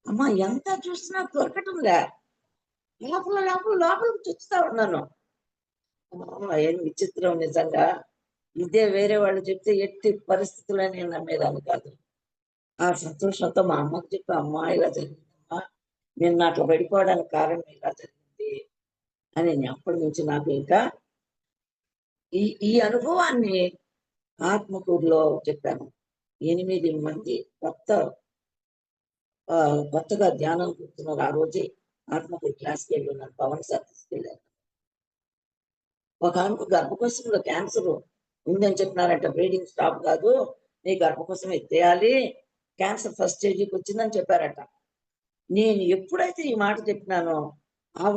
అమ్మ ఎంత చూసినా దొరకటంలే. లోపలికి చుచ్చుతా ఉన్నాను. ఏం విచిత్రం నిజంగా. ఇదే వేరే వాళ్ళు చెప్తే ఎట్టి పరిస్థితుల్లో నేను నమ్మేదాన్ని కాదు. ఆ సంతోషంతో మా అమ్మకి చెప్పి, "అమ్మా ఇలా జరిగిందమ్మా. నిన్న అట్లా పడిపోవడానికి కారణం ఇలా జరిగింది" అని. అప్పటి నుంచి నాకు ఇంకా ఈ ఈ అనుభవాన్ని ఆత్మకూరులో చెప్పాను. 8 మంది కొత్తగా ధ్యానం కూర్చున్నారు. ఆ రోజే ఆత్మకూరు క్లాస్‌కెళ్ళున్నారు. పవన్ సార్ తీసుకెళ్లారు. ఒకామెకు గర్భకోశంలో క్యాన్సర్ ఉందని చెప్పినారంట. బ్లీడింగ్ స్టాప్ కాదు. నీ గర్భకోశం ఎత్తేయాలి. క్యాన్సర్ ఫస్ట్ స్టేజ్‌కి వచ్చిందని చెప్పారట. నేను ఎప్పుడైతే ఈ మాట చెప్పినానో,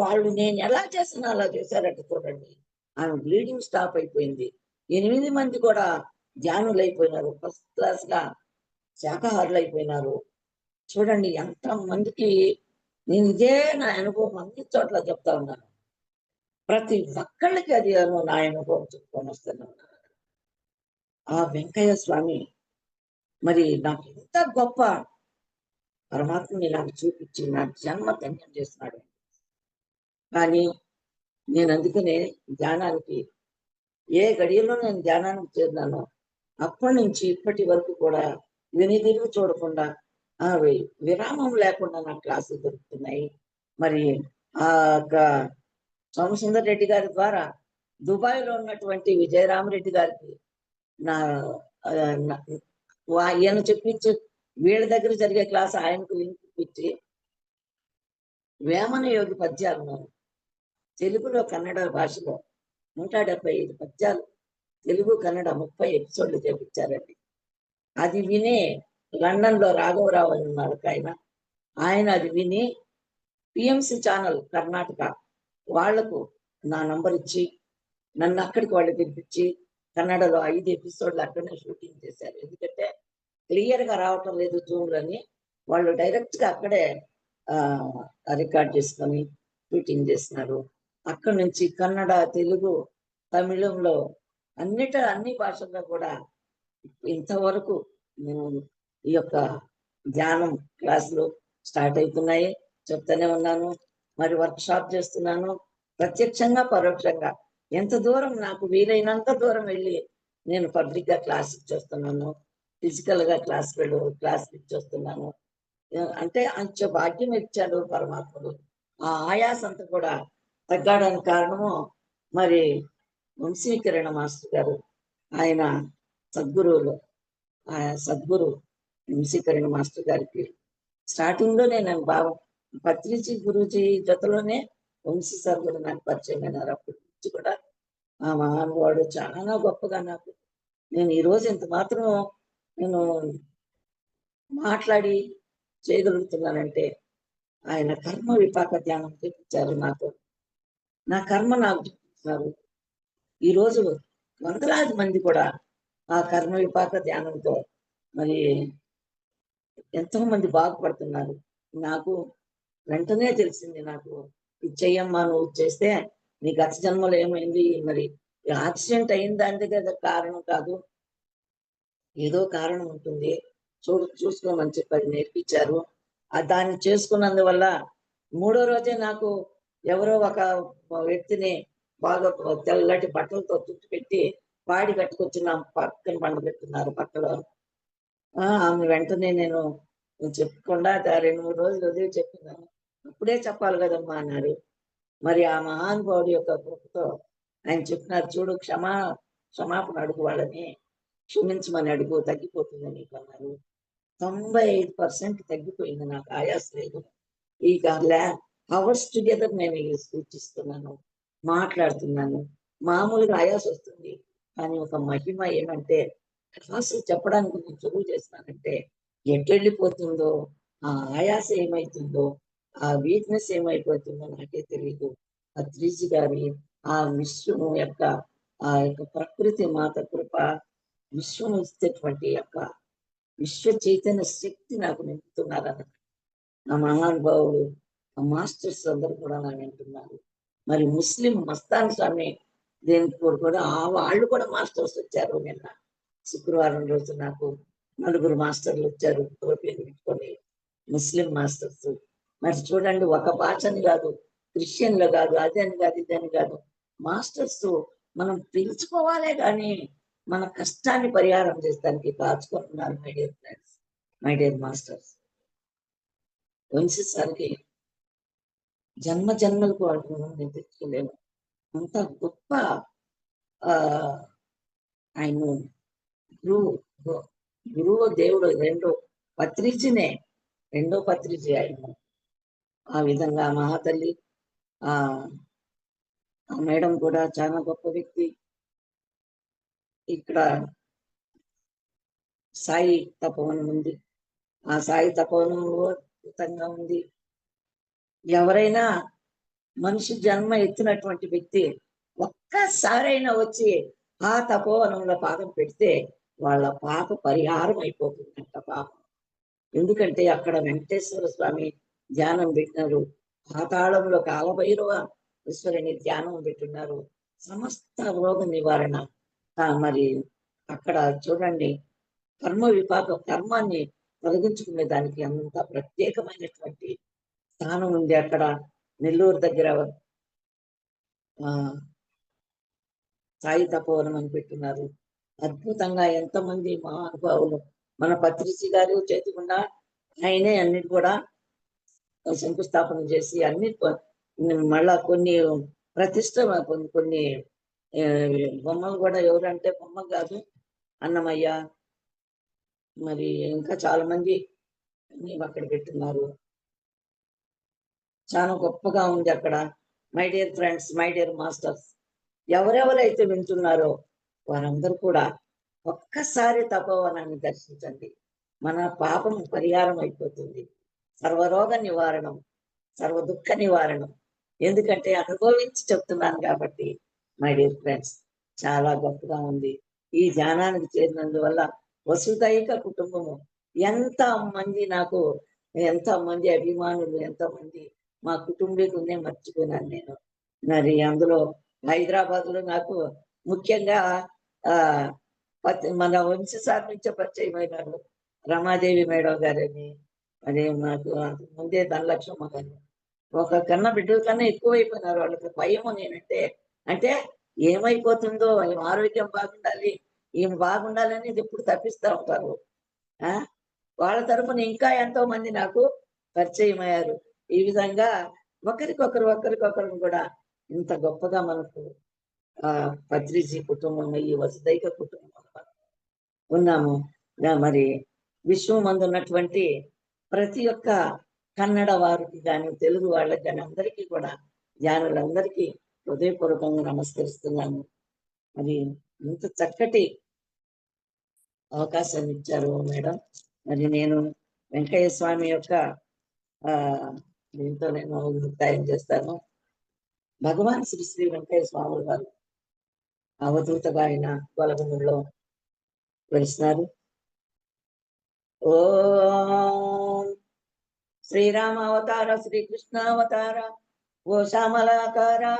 వాళ్ళు నేను ఎలా చేసానో అలా చేశారట చూడండి. ఆమె బ్లీడింగ్ స్టాప్ అయిపోయింది. 8 మంది కూడా ధ్యానులైపోయినారు. ఫస్ట్ క్లాస్‌గా శాకాహారులైపోయినారు. చూడండి ఎంతమందికి నేను ఇదే నా అనుభవం అన్ని చోట్ల చెప్తా ఉన్నాను. ప్రతి ఒక్కళ్ళకి అది నా అనుభవం చెప్పుకొనొస్తున్నాను. ఆ వెంకయ్య స్వామి మరి నాకు ఎంత గొప్ప పరమాత్మని నాకు చూపించి నా జన్మ ధన్యం చేస్తున్నాడు. కానీ నేను అందుకనే ధ్యానానికి ఏ గడియలో నేను ధ్యానానికి చేరినానో అప్పటి నుంచి ఇప్పటి వరకు కూడా వెనుదిరిగి చూడకుండా విరామం లేకుండా నాకు క్లాసులు దొరుకుతున్నాయి. మరి ఆ యొక్క సోమసుందర్ రెడ్డి గారి ద్వారా దుబాయ్‌లో ఉన్నటువంటి విజయరామరెడ్డి గారికి నా ఈయన చెప్పించి వీళ్ళ దగ్గర జరిగే క్లాస్ ఆయనకు లింక్ ఇప్పించి వేమన యోగి పద్యాలను తెలుగులో కన్నడ భాషలో 175 పద్యాలు తెలుగు కన్నడ 30 ఎపిసోడ్లు చేపించారండి. అది విని లండన్‌లో రాఘవరావు అని ఉన్నారు ఆయన అది విని పిఎంసి ఛానల్ కర్ణాటక వాళ్లకు నా నంబర్ ఇచ్చి నన్ను అక్కడికి వాళ్ళు పిలిపించి కన్నడలో 5 ఎపిసోడ్లు అక్కడనే షూటింగ్ చేశారు. ఎందుకంటే క్లియర్‌గా రావటం లేదు జూమ్‌లని. వాళ్ళు డైరెక్ట్‌గా అక్కడే రికార్డ్ చేసుకొని షూటింగ్ చేసినారు. అక్కడి నుంచి కన్నడ, తెలుగు, తమిళంలో అన్ని భాషల్లో కూడా ఇంతవరకు ఈ యొక్క ధ్యానం క్లాసులు స్టార్ట్ అవుతున్నాయి. చెప్తానే ఉన్నాను. మరి వర్క్షాప్ చేస్తున్నాను. ప్రత్యక్షంగా, పరోక్షంగా ఎంత దూరం నాకు వీలైనంత దూరం వెళ్ళి నేను పబ్లిక్‌గా క్లాస్ ఇచ్చేస్తున్నాను. ఫిజికల్‌గా క్లాస్ ఇచ్చేస్తున్నాను. అంటే అంచె భాగ్యం ఇచ్చాడు పరమాత్ముడు. ఆ ఆయాసంతా కూడా తగ్గడానికి కారణము మరి వంశీకరణ మాస్టర్ గారు. ఆయన సద్గురువులు. సద్గురు వంశీకరణ మాస్టర్ గారికి స్టార్టింగ్‌లోనే నేను పత్రిజీ గురూజీ జతలోనే వంశీ సార్ కూడా నాకు పరిచయం అయినారు. అప్పటి నుంచి కూడా ఆ మహానుభావుడు చాలా గొప్పగా నాకు నేను ఈరోజు ఇంత మాత్రం నేను మాట్లాడి చేయగలుగుతున్నానంటే ఆయన కర్మ విపాక ధ్యానం చూపించారు నాకు. నా కర్మ నాకు చూపించారు. ఈరోజు వందలాది మంది కూడా ఆ కర్మ విపాక ధ్యానంతో మరి ఎంతో మంది బాగుపడుతున్నారు. నాకు వెంటనే తెలిసింది నాకు ఇది చెయ్యమ్మా, నువ్వు చేస్తే నీ గత జన్మలో ఏమైంది మరి, యాక్సిడెంట్ అయిన దాని దగ్గర కారణం కాదు, ఏదో కారణం ఉంటుంది, చూసుకోమని చెప్పి నేర్పించారు. దాన్ని చేసుకున్నందువల్ల మూడో రోజే నాకు ఎవరో ఒక వ్యక్తిని బాగా తెల్లటి బట్టలతో చుట్టు పెట్టి పాడి కట్టుకొచ్చి నా పక్కన పండబెట్టున్నారు పక్కలో. ఆమె వెంటనే నేను చెప్పకుండా 2-3 రోజులు వదిలి చెప్పినాను. అప్పుడే చెప్పాలి కదమ్మా అన్నారు. మరి ఆ మహానుభావుడి యొక్క కృపతో ఆయన చెప్పినారు, చూడు క్షమాపణ అడుగు, వాళ్ళని క్షమించమని అడుగు, తగ్గిపోతుంది నీకు అన్నారు. 95% తగ్గిపోయింది, నాకు ఆయాస లేదు. ఇక అవర్స్ టుగెదర్ నేను సూచిస్తున్నాను, మాట్లాడుతున్నాను. మామూలుగా ఆయాస వస్తుంది, కానీ ఒక మహిమ ఏమంటే క్లాసులు చెప్పడానికి నేను చదువు చేస్తానంటే ఎటెళ్ళిపోతుందో, ఆ ఆయాస ఏమైతుందో, ఆ వీక్నెస్ ఏమైపోతుందో నాకే తెలియదు. పత్రిజీ గారి ఆ విశ్వము యొక్క ఆ యొక్క ప్రకృతి మాత కృప, విశ్వం ఇచ్చేటువంటి యొక్క విశ్వ చైతన్య శక్తి నాకు నింపుతున్నారన్న ఆ మహానుభావుడు, ఆ మాస్టర్స్ అందరూ కూడా నా వింటున్నారు. మరి ముస్లిం మస్తాన్ స్వామి దేనికి కూడా వాళ్ళు కూడా మాస్టర్స్ వచ్చారు. నిన్న శుక్రవారం రోజు నాకు 4 మాస్టర్లు వచ్చారు, టోపీలు పెట్టుకొని, ముస్లిం మాస్టర్స్. మరి చూడండి, ఒక భాషని కాదు, క్రిస్టియన్లు కాదు, అదని కాదు, ఇదని కాదు, మాస్టర్స్ మనం పిలుచుకోవాలే కానీ మన కష్టాన్ని పరిహారం చేస్తానికి కాచుకుంటున్నారు. My dear friends, my dear masters, వంశీసారికి జన్మ జన్మలకు వాళ్ళకు నేను తెచ్చుకోలేను. అంత గొప్ప ఆ ఆయన గురువు దేవుడు. రెండో పత్రిజీ ఆయన. ఆ విధంగా మహాతల్లి ఆ మేడం కూడా చాలా గొప్ప వ్యక్తి. ఇక్కడ సాయి తపోవనం ఉంది, ఆ సాయి తపోవనం అద్భుతంగా ఉంది. ఎవరైనా మనిషి జన్మ ఎత్తినటువంటి వ్యక్తి ఒక్కసారైనా వచ్చి ఆ తపోవనంలో పాదం పెడితే వాళ్ళ పాప పరిహారం అయిపోతుందంట పాపం. ఎందుకంటే అక్కడ వెంకటేశ్వర స్వామి ధ్యానం పెట్టినారు, పాతాళంలో కాలభైరవ ఈశ్వరుని ధ్యానం పెట్టున్నారు, సమస్త రోగ నివారణ. మరి అక్కడ చూడండి, కర్మాన్ని తొలగించుకునే దానికి అంత ప్రత్యేకమైనటువంటి స్థానం ఉంది అక్కడ. నెల్లూరు దగ్గర సాయి తపోవనం అని పెట్టున్నారు. అద్భుతంగా ఎంతమంది మహానుభావులు, మన పత్రిజీ గారు చేతికుండా ఆయనే అన్నిటి కూడా శంకుస్థాపన చేసి అన్ని మళ్ళా కొన్ని ప్రతిష్ట, కొన్ని బొమ్మలు కూడా, ఎవరంటే బొమ్మ కాదు, అన్నమయ్య, మరి ఇంకా చాలా మంది అక్కడ పెట్టున్నారు. చాలా గొప్పగా ఉంది అక్కడ. My dear friends, my dear masters, ఎవరెవరైతే వింటున్నారో వారందరూ కూడా ఒక్కసారి తపోవనాన్ని దర్శించండి, మన పాపం పరిహారం అయిపోతుంది. సర్వరోగ నివారణం, సర్వ దుఃఖ నివారణం. ఎందుకంటే అనుభవించి చెప్తున్నాను కాబట్టి. మై డియర్ ఫ్రెండ్స్, చాలా గొప్పగా ఉంది. ఈ ధ్యానానికి చేరినందువల్ల వసుదైక కుటుంబము, ఎంత మంది అభిమానులు, ఎంతమంది మా కుటుంబీకులనే మర్చిపోయినాను నేను. మరి అందులో హైదరాబాద్ లో నాకు ముఖ్యంగా మన వంశసార్ నుంచే పరిచయం అయినారు రమాదేవి మేడం గారని. అదే నాకు ముందే ధనలక్ష్మమ్మ గారు, ఒక కన్న బిడ్డల కన్నా ఎక్కువైపోయినారు వాళ్ళకి భయము. అంటే ఏమైపోతుందో, ఆరోగ్యం బాగుండాలి, ఈమె బాగుండాలని ఎప్పుడు తప్పిస్తూ ఉంటారు. వాళ్ళ తరఫున ఇంకా ఎంతో మంది నాకు పరిచయం అయ్యారు. ఈ విధంగా ఒకరికొకరు కూడా ఇంత గొప్పగా మనకు పత్రిజీ కుటుంబం, ఈ వసుదైక కుటుంబం ఉన్నాము. మరి విశ్వం మందు ఉన్నటువంటి ప్రతి ఒక్క కన్నడ వారికి కానీ, తెలుగు వాళ్ళకి కానీ, అందరికీ కూడా, జ్ఞానులందరికీ హృదయపూర్వకంగా నమస్కరిస్తున్నాను. మరి ఇంత చక్కటి అవకాశాన్ని ఇచ్చారు మేడం. మరి నేను వెంకయ్య స్వామి యొక్క దీంతో నేను ముక్తాయం చేస్తాను. భగవాన్ శ్రీ శ్రీ వెంకయ్య స్వామి వారు అవధూతగా ఆయన కొలగములో వెలిసినారు. ఓం శ్రీరామ అవతార, శ్రీకృష్ణ అవతార, ఓ శ్యామలాకారా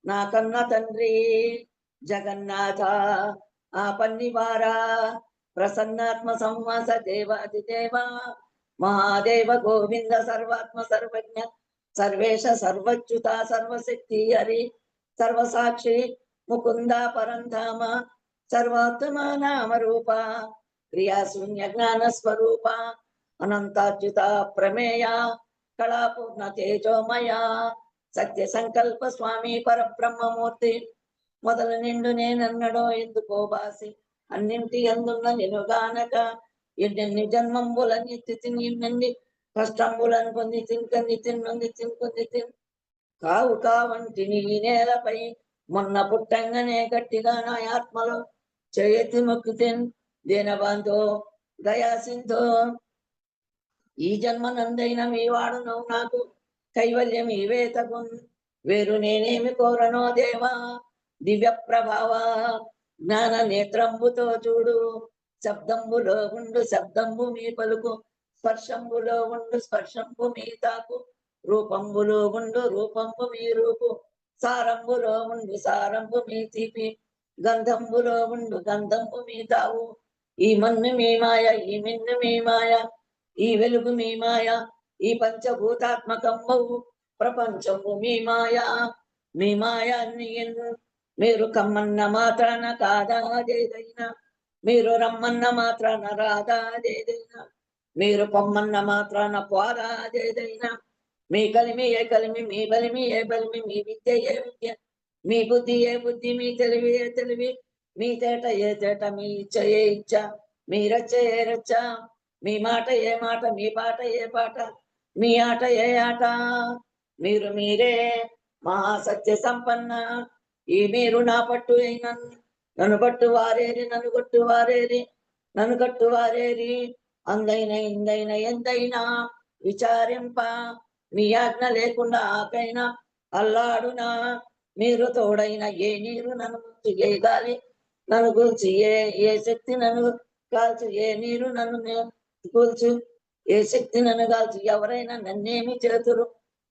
నా కన్న తండ్రి జగన్నాథ ఆపన్నివారా ప్రసన్నాత్మ సంవాస దేవాదిదేవ మహాదేవ గోవింద సర్వాత్మ సర్వజ్ఞ సర్వేశ సర్వచ్యుత సర్వశక్తి హరి సర్వసాక్షి ముకుంద పరంధామ సర్వాత్మ నామ రూప క్రియాశూన్య జ్ఞాన స్వరూప అనంతాచ్యుత ప్రమేయ కళాపూర్ణ తేజోమయ సత్య సంకల్ప స్వామి పరబ్రహ్మమూర్తి మొదలు నిండు నేనన్నడో ఎందుకో బాసి అన్నింటి అందున్న నినుగానక ఎన్నెన్ని జన్మంబులనెత్తి ఎన్నెన్ని కష్టంబులను పొంది తిన్కంది తిన్నొంది తిన్కొంది తిన్ కావు కావంటిని ఈ నేలపై మొన్న పుట్టంగానే గట్టిగా నా ఆత్మలో చేయతి మొక్కుతిన్ దీనబంధో దయా సింధో ఈ జన్మనందైన మీ వాడును నాకు కైవల్యం ఇవే తగున్ వేరు నేనేమి కోరనో దేవా దివ్య ప్రభావ జ్ఞాన నేత్రంబుతో చూడు శబ్దంబులో ఉండు శబ్దంబు మీ పలుకు స్పర్శంబులో ఉండు స్పర్శంబు మీ తాకు రూపంబులో ఉండు రూపంబు మీ రూపు సారంబులో ఉండు సారంబు మీ తీపి గంధంబులో ఉండు గంధంబు మీ తావు ఈ మన్ను మీ మాయ ఈ మిన్ను మీ మాయ ఈ వెలుగు మీ మాయ ఈ పంచభూతాత్మకంబవు ప్రపంచము మీ మాయ అన్ని మీరు కమ్మన్న మాత్రాన కాదాదేదైనా మీరు రమ్మన్న మాత్రాన రాదాదేదైనా మీరు పొమ్మన్న మాత్రాన పోదాదేదైనా మీ కలిమి ఏ కలిమి మీ బలిమి ఏ బలిమి మీ విద్య ఏ విద్య మీ బుద్ధి ఏ బుద్ధి మీ తెలివి ఏ తెలివి మీ తేట ఏ తేట మీ ఇచ్చ ఏ ఇచ్చ మీ రచ్చ ఏ రచ్చ మీ మాట ఏ మాట మీ పాట ఏ పాట మీ ఆట ఏ ఆట మీరు మీరే మహాసత్య సంపన్న ఈ మీరు నా పట్టు అయిన నన్ను పట్టు వారేరి నన్ను కొట్టు వారేరి నన్ను కట్టు వారేరి అందైన ఇందైన ఎందైనా విచారింప మీ ఆజ్ఞ లేకుండా ఆకైనా అల్లాడునా మీరు తోడైన ఏ నీరు నన్ను ముంచి ఏ గాలి నన్ను కూల్చి ఏ శక్తి నన్ను కాల్చి ఏ నీరు నన్ను కూల్చు ఏ శక్తి నన్ను కాల్చి ఎవరైనా నన్నేమి చేతురు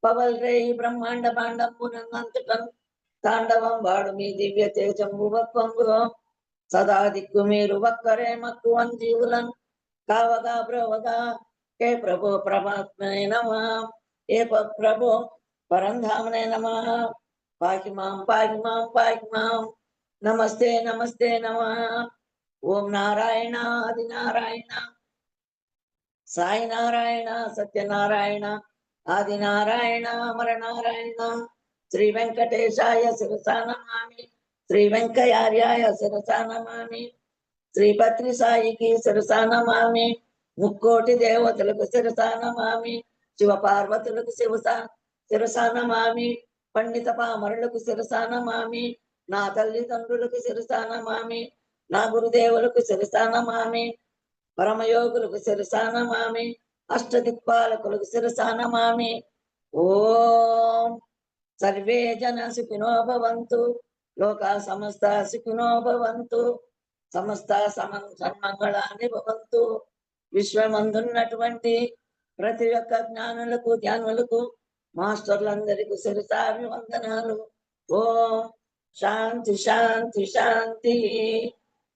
పవల్ రేయి బ్రహ్మాండ బాండంబు నన్నంతటను తాండవం వాడు మీ దివ్య తేజంబు వక్కంబులో సదా దిక్కు మీరు ఒక్కరే మక్కువన్ జీవులను కావగా బ్రోవగా ఏ ప్రభు పరమాత్మనే నమః ఏ ప్రభు పరంధామనే నమః పాకి మాం పాకి మాం పాకి మాం నమస్తే నమస్తే నమః ఓం నారాయణ ఆది నారాయణ సాయి నారాయణ సత్యనారాయణ ఆది నారాయణ అమర నారాయణ శ్రీ వెంకటేశాయ శిరసా నమామి శ్రీ వెంకయార్యాయ శిరసా నమామి శ్రీ పత్రి సాయికి శిరసా నమామి ముక్కోటి దేవతలకు శిరసా నమామి శివ పార్వతులకు శిరసా నమామి పండిత పామరులకు శిరసా నమామి నా తల్లిదండ్రులకు శిరసా నమామి నా గురుదేవులకు శిరసా నమామి పరమయోగులకు శిరసా నమామి అష్టదిక్పాలకులకు శిరసా నమామి ఓం సర్వే జన సుఖినో భవంతు లోకా సమస్త సుఖినో భవంతు సమస్త సన్మంగళాన్ని భవంతు విశ్వమందున్నటువంటి ప్రతి ఒక్క జ్ఞానులకు ధ్యానులకు మాస్టర్లందరికీ శిరసామి వందనాలు ఓం శాంతి శాంతి శాంతి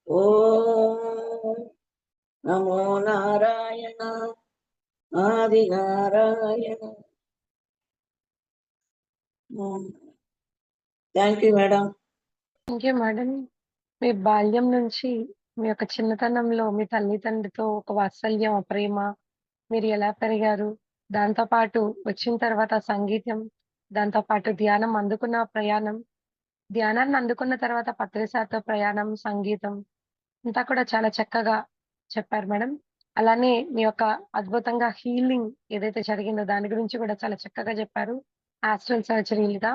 ఓం నమో Narayana Adi Narayana. Thank you madam. Thank you madam. మీ బాల్యం నుంచి మీ యొక్క చిన్నతనంలో మీ తల్లిదండ్రితో ఒక వాత్సల్యం, ప్రేమ మీరు ఎలా పెరిగారు? దాంతో పాటు వచ్చిన తర్వాత సంగీతం, దాంతో పాటు ధ్యానం అందుకున్న ప్రయాణం, ధ్యానాన్ని అందుకున్న తర్వాత పత్రిసార్తో ప్రయాణం, సంగీతం అంతా కూడా చాలా చక్కగా చెప్పారు మేడం. అలానే మీ యొక్క అద్భుతంగా హీలింగ్ ఏదైతే జరిగిందో దాని గురించి కూడా చాలా చక్కగా చెప్పారు. ఆస్ట్రల్ సర్జరీలుగా.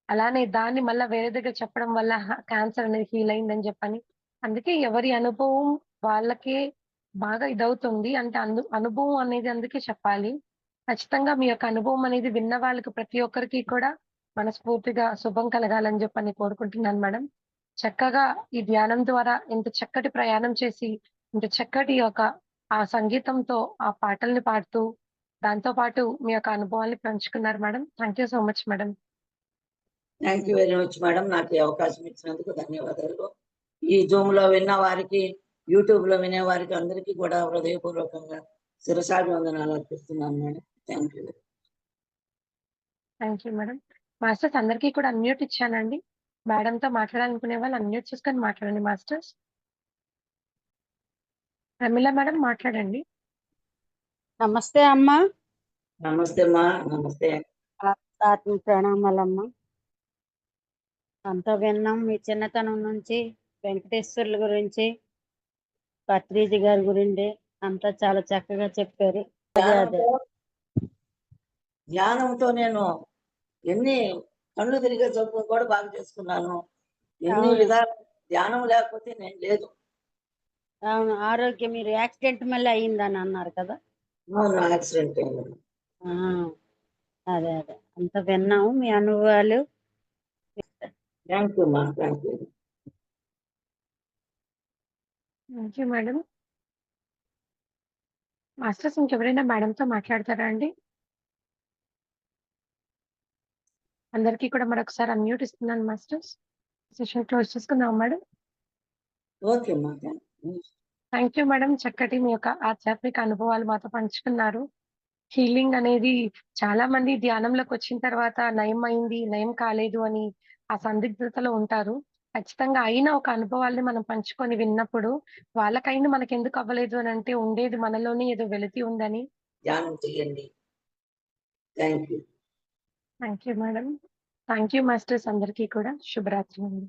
అలానే దాన్ని మళ్ళా వేరే దగ్గర చెప్పడం వల్ల క్యాన్సర్ అనేది హీల్ అయిందని చెప్పని. అందుకే ఎవరి అనుభవం వాళ్ళకే బాగా ఇదవుతుంది. అంటే అనుభవం అనేది అందుకే చెప్పాలి. ఖచ్చితంగా మీ యొక్క అనుభవం అనేది విన్న వాళ్ళకి ప్రతి ఒక్కరికి కూడా మనస్ఫూర్తిగా శుభం కలగాలని చెప్పని కోరుకుంటున్నాను మేడం. చక్కగా ఈ ధ్యానం ద్వారా ఇంత చక్కటి ప్రయాణం చేసి, ఇంత చక్కటి ఒక ఆ సంగీతంతో ఆ పాటల్ని పాడుతూ దాంతో పాటు మీ యొక్క అనుభవాల్ని పంచుకున్నారు madam. Thank you so much madam. Thank you very much madam. నాకు ఈ అవకాశం ఇచ్చినందుకు ధన్యవాదాలు. ఈ జూమ్‌లో విన్న వారికి, యూట్యూబ్‌లో వినే వారికి అందరికీ కూడా హృదయపూర్వకంగా శిరసాభివందనాలు అర్పిస్తున్నాను madam. Thank you. Thank you madam. Masters అందరికీ కూడా అన్‌మ్యూట్ ఇచ్చానండి. మేడంతో మాట్లాడాలనుకునే వాళ్ళు అన్‌మ్యూట్ చేసుకొని మాట్లాడండి మాస్టర్స్. ప్రమీల మేడం మాట్లాడండి. నమస్తే అమ్మా. నమస్తే అమ్మా. నమస్తే. ఆత్మ ప్రణామాలమ్మా. అంతా విన్నాం మీ చిన్నతనం నుంచి వెంకటేశ్వర్ల గురించి, పత్రిజీ గారి గురించి అంతా చాలా చక్కగా చెప్పారు. అదే ధ్యానంతో నేను ఎన్ని కళ్ళు తిరిగే జబ్బులు కూడా బాగు చేసుకున్నాను. ఎన్ని అవును. విధాలు ధ్యానం లేకపోతే నేను లేదు. అవును. ఆరోగ్యం మీరు యాక్సిడెంట్ మళ్ళీ అయిందని అన్నారు కదా. అవును. యాక్సిడెంట్ అయింది. ఆ, అదే అంత విన్నాము మీ అనుభవాలు. థ్యాంక్ యూ అమ్మా. Thank you. Thank you madam. Masters ఇంకెవరైనా మేడంతో మాట్లాడతారా అండి? అందరికీ కూడా మరొకసారి అన్‌మ్యూట్ ఇస్తున్నాను మాస్టర్స్. సెషన్ క్లోజ్ చేసుకుందామా మేడం? ఓకే అమ్మా. Thank you. Thank you madam. చక్కటి మీ యొక్క ఆధ్యాత్మిక అనుభవాలు మాతో పంచుకున్నారు. హీలింగ్ అనేది చాలా మంది ధ్యానంలోకొచ్చిన తర్వాత నయమైంది, నయం కాలేదు అని ఆ సందిగ్ధతలో ఉంటారు. ఖచ్చితంగా అయిన ఒక అనుభవాల్ని మనం పంచుకొని విన్నప్పుడు, వాళ్ళకయింది మనకెందుకు అవ్వలేదు అనంటే ఉండేది మనలోనే ఏదో వెలితి ఉందని. ధ్యానం చేయండి. Thank you. Thank you madam. Thank you masters అందరికీ కూడా. శుభరాత్రి అండి.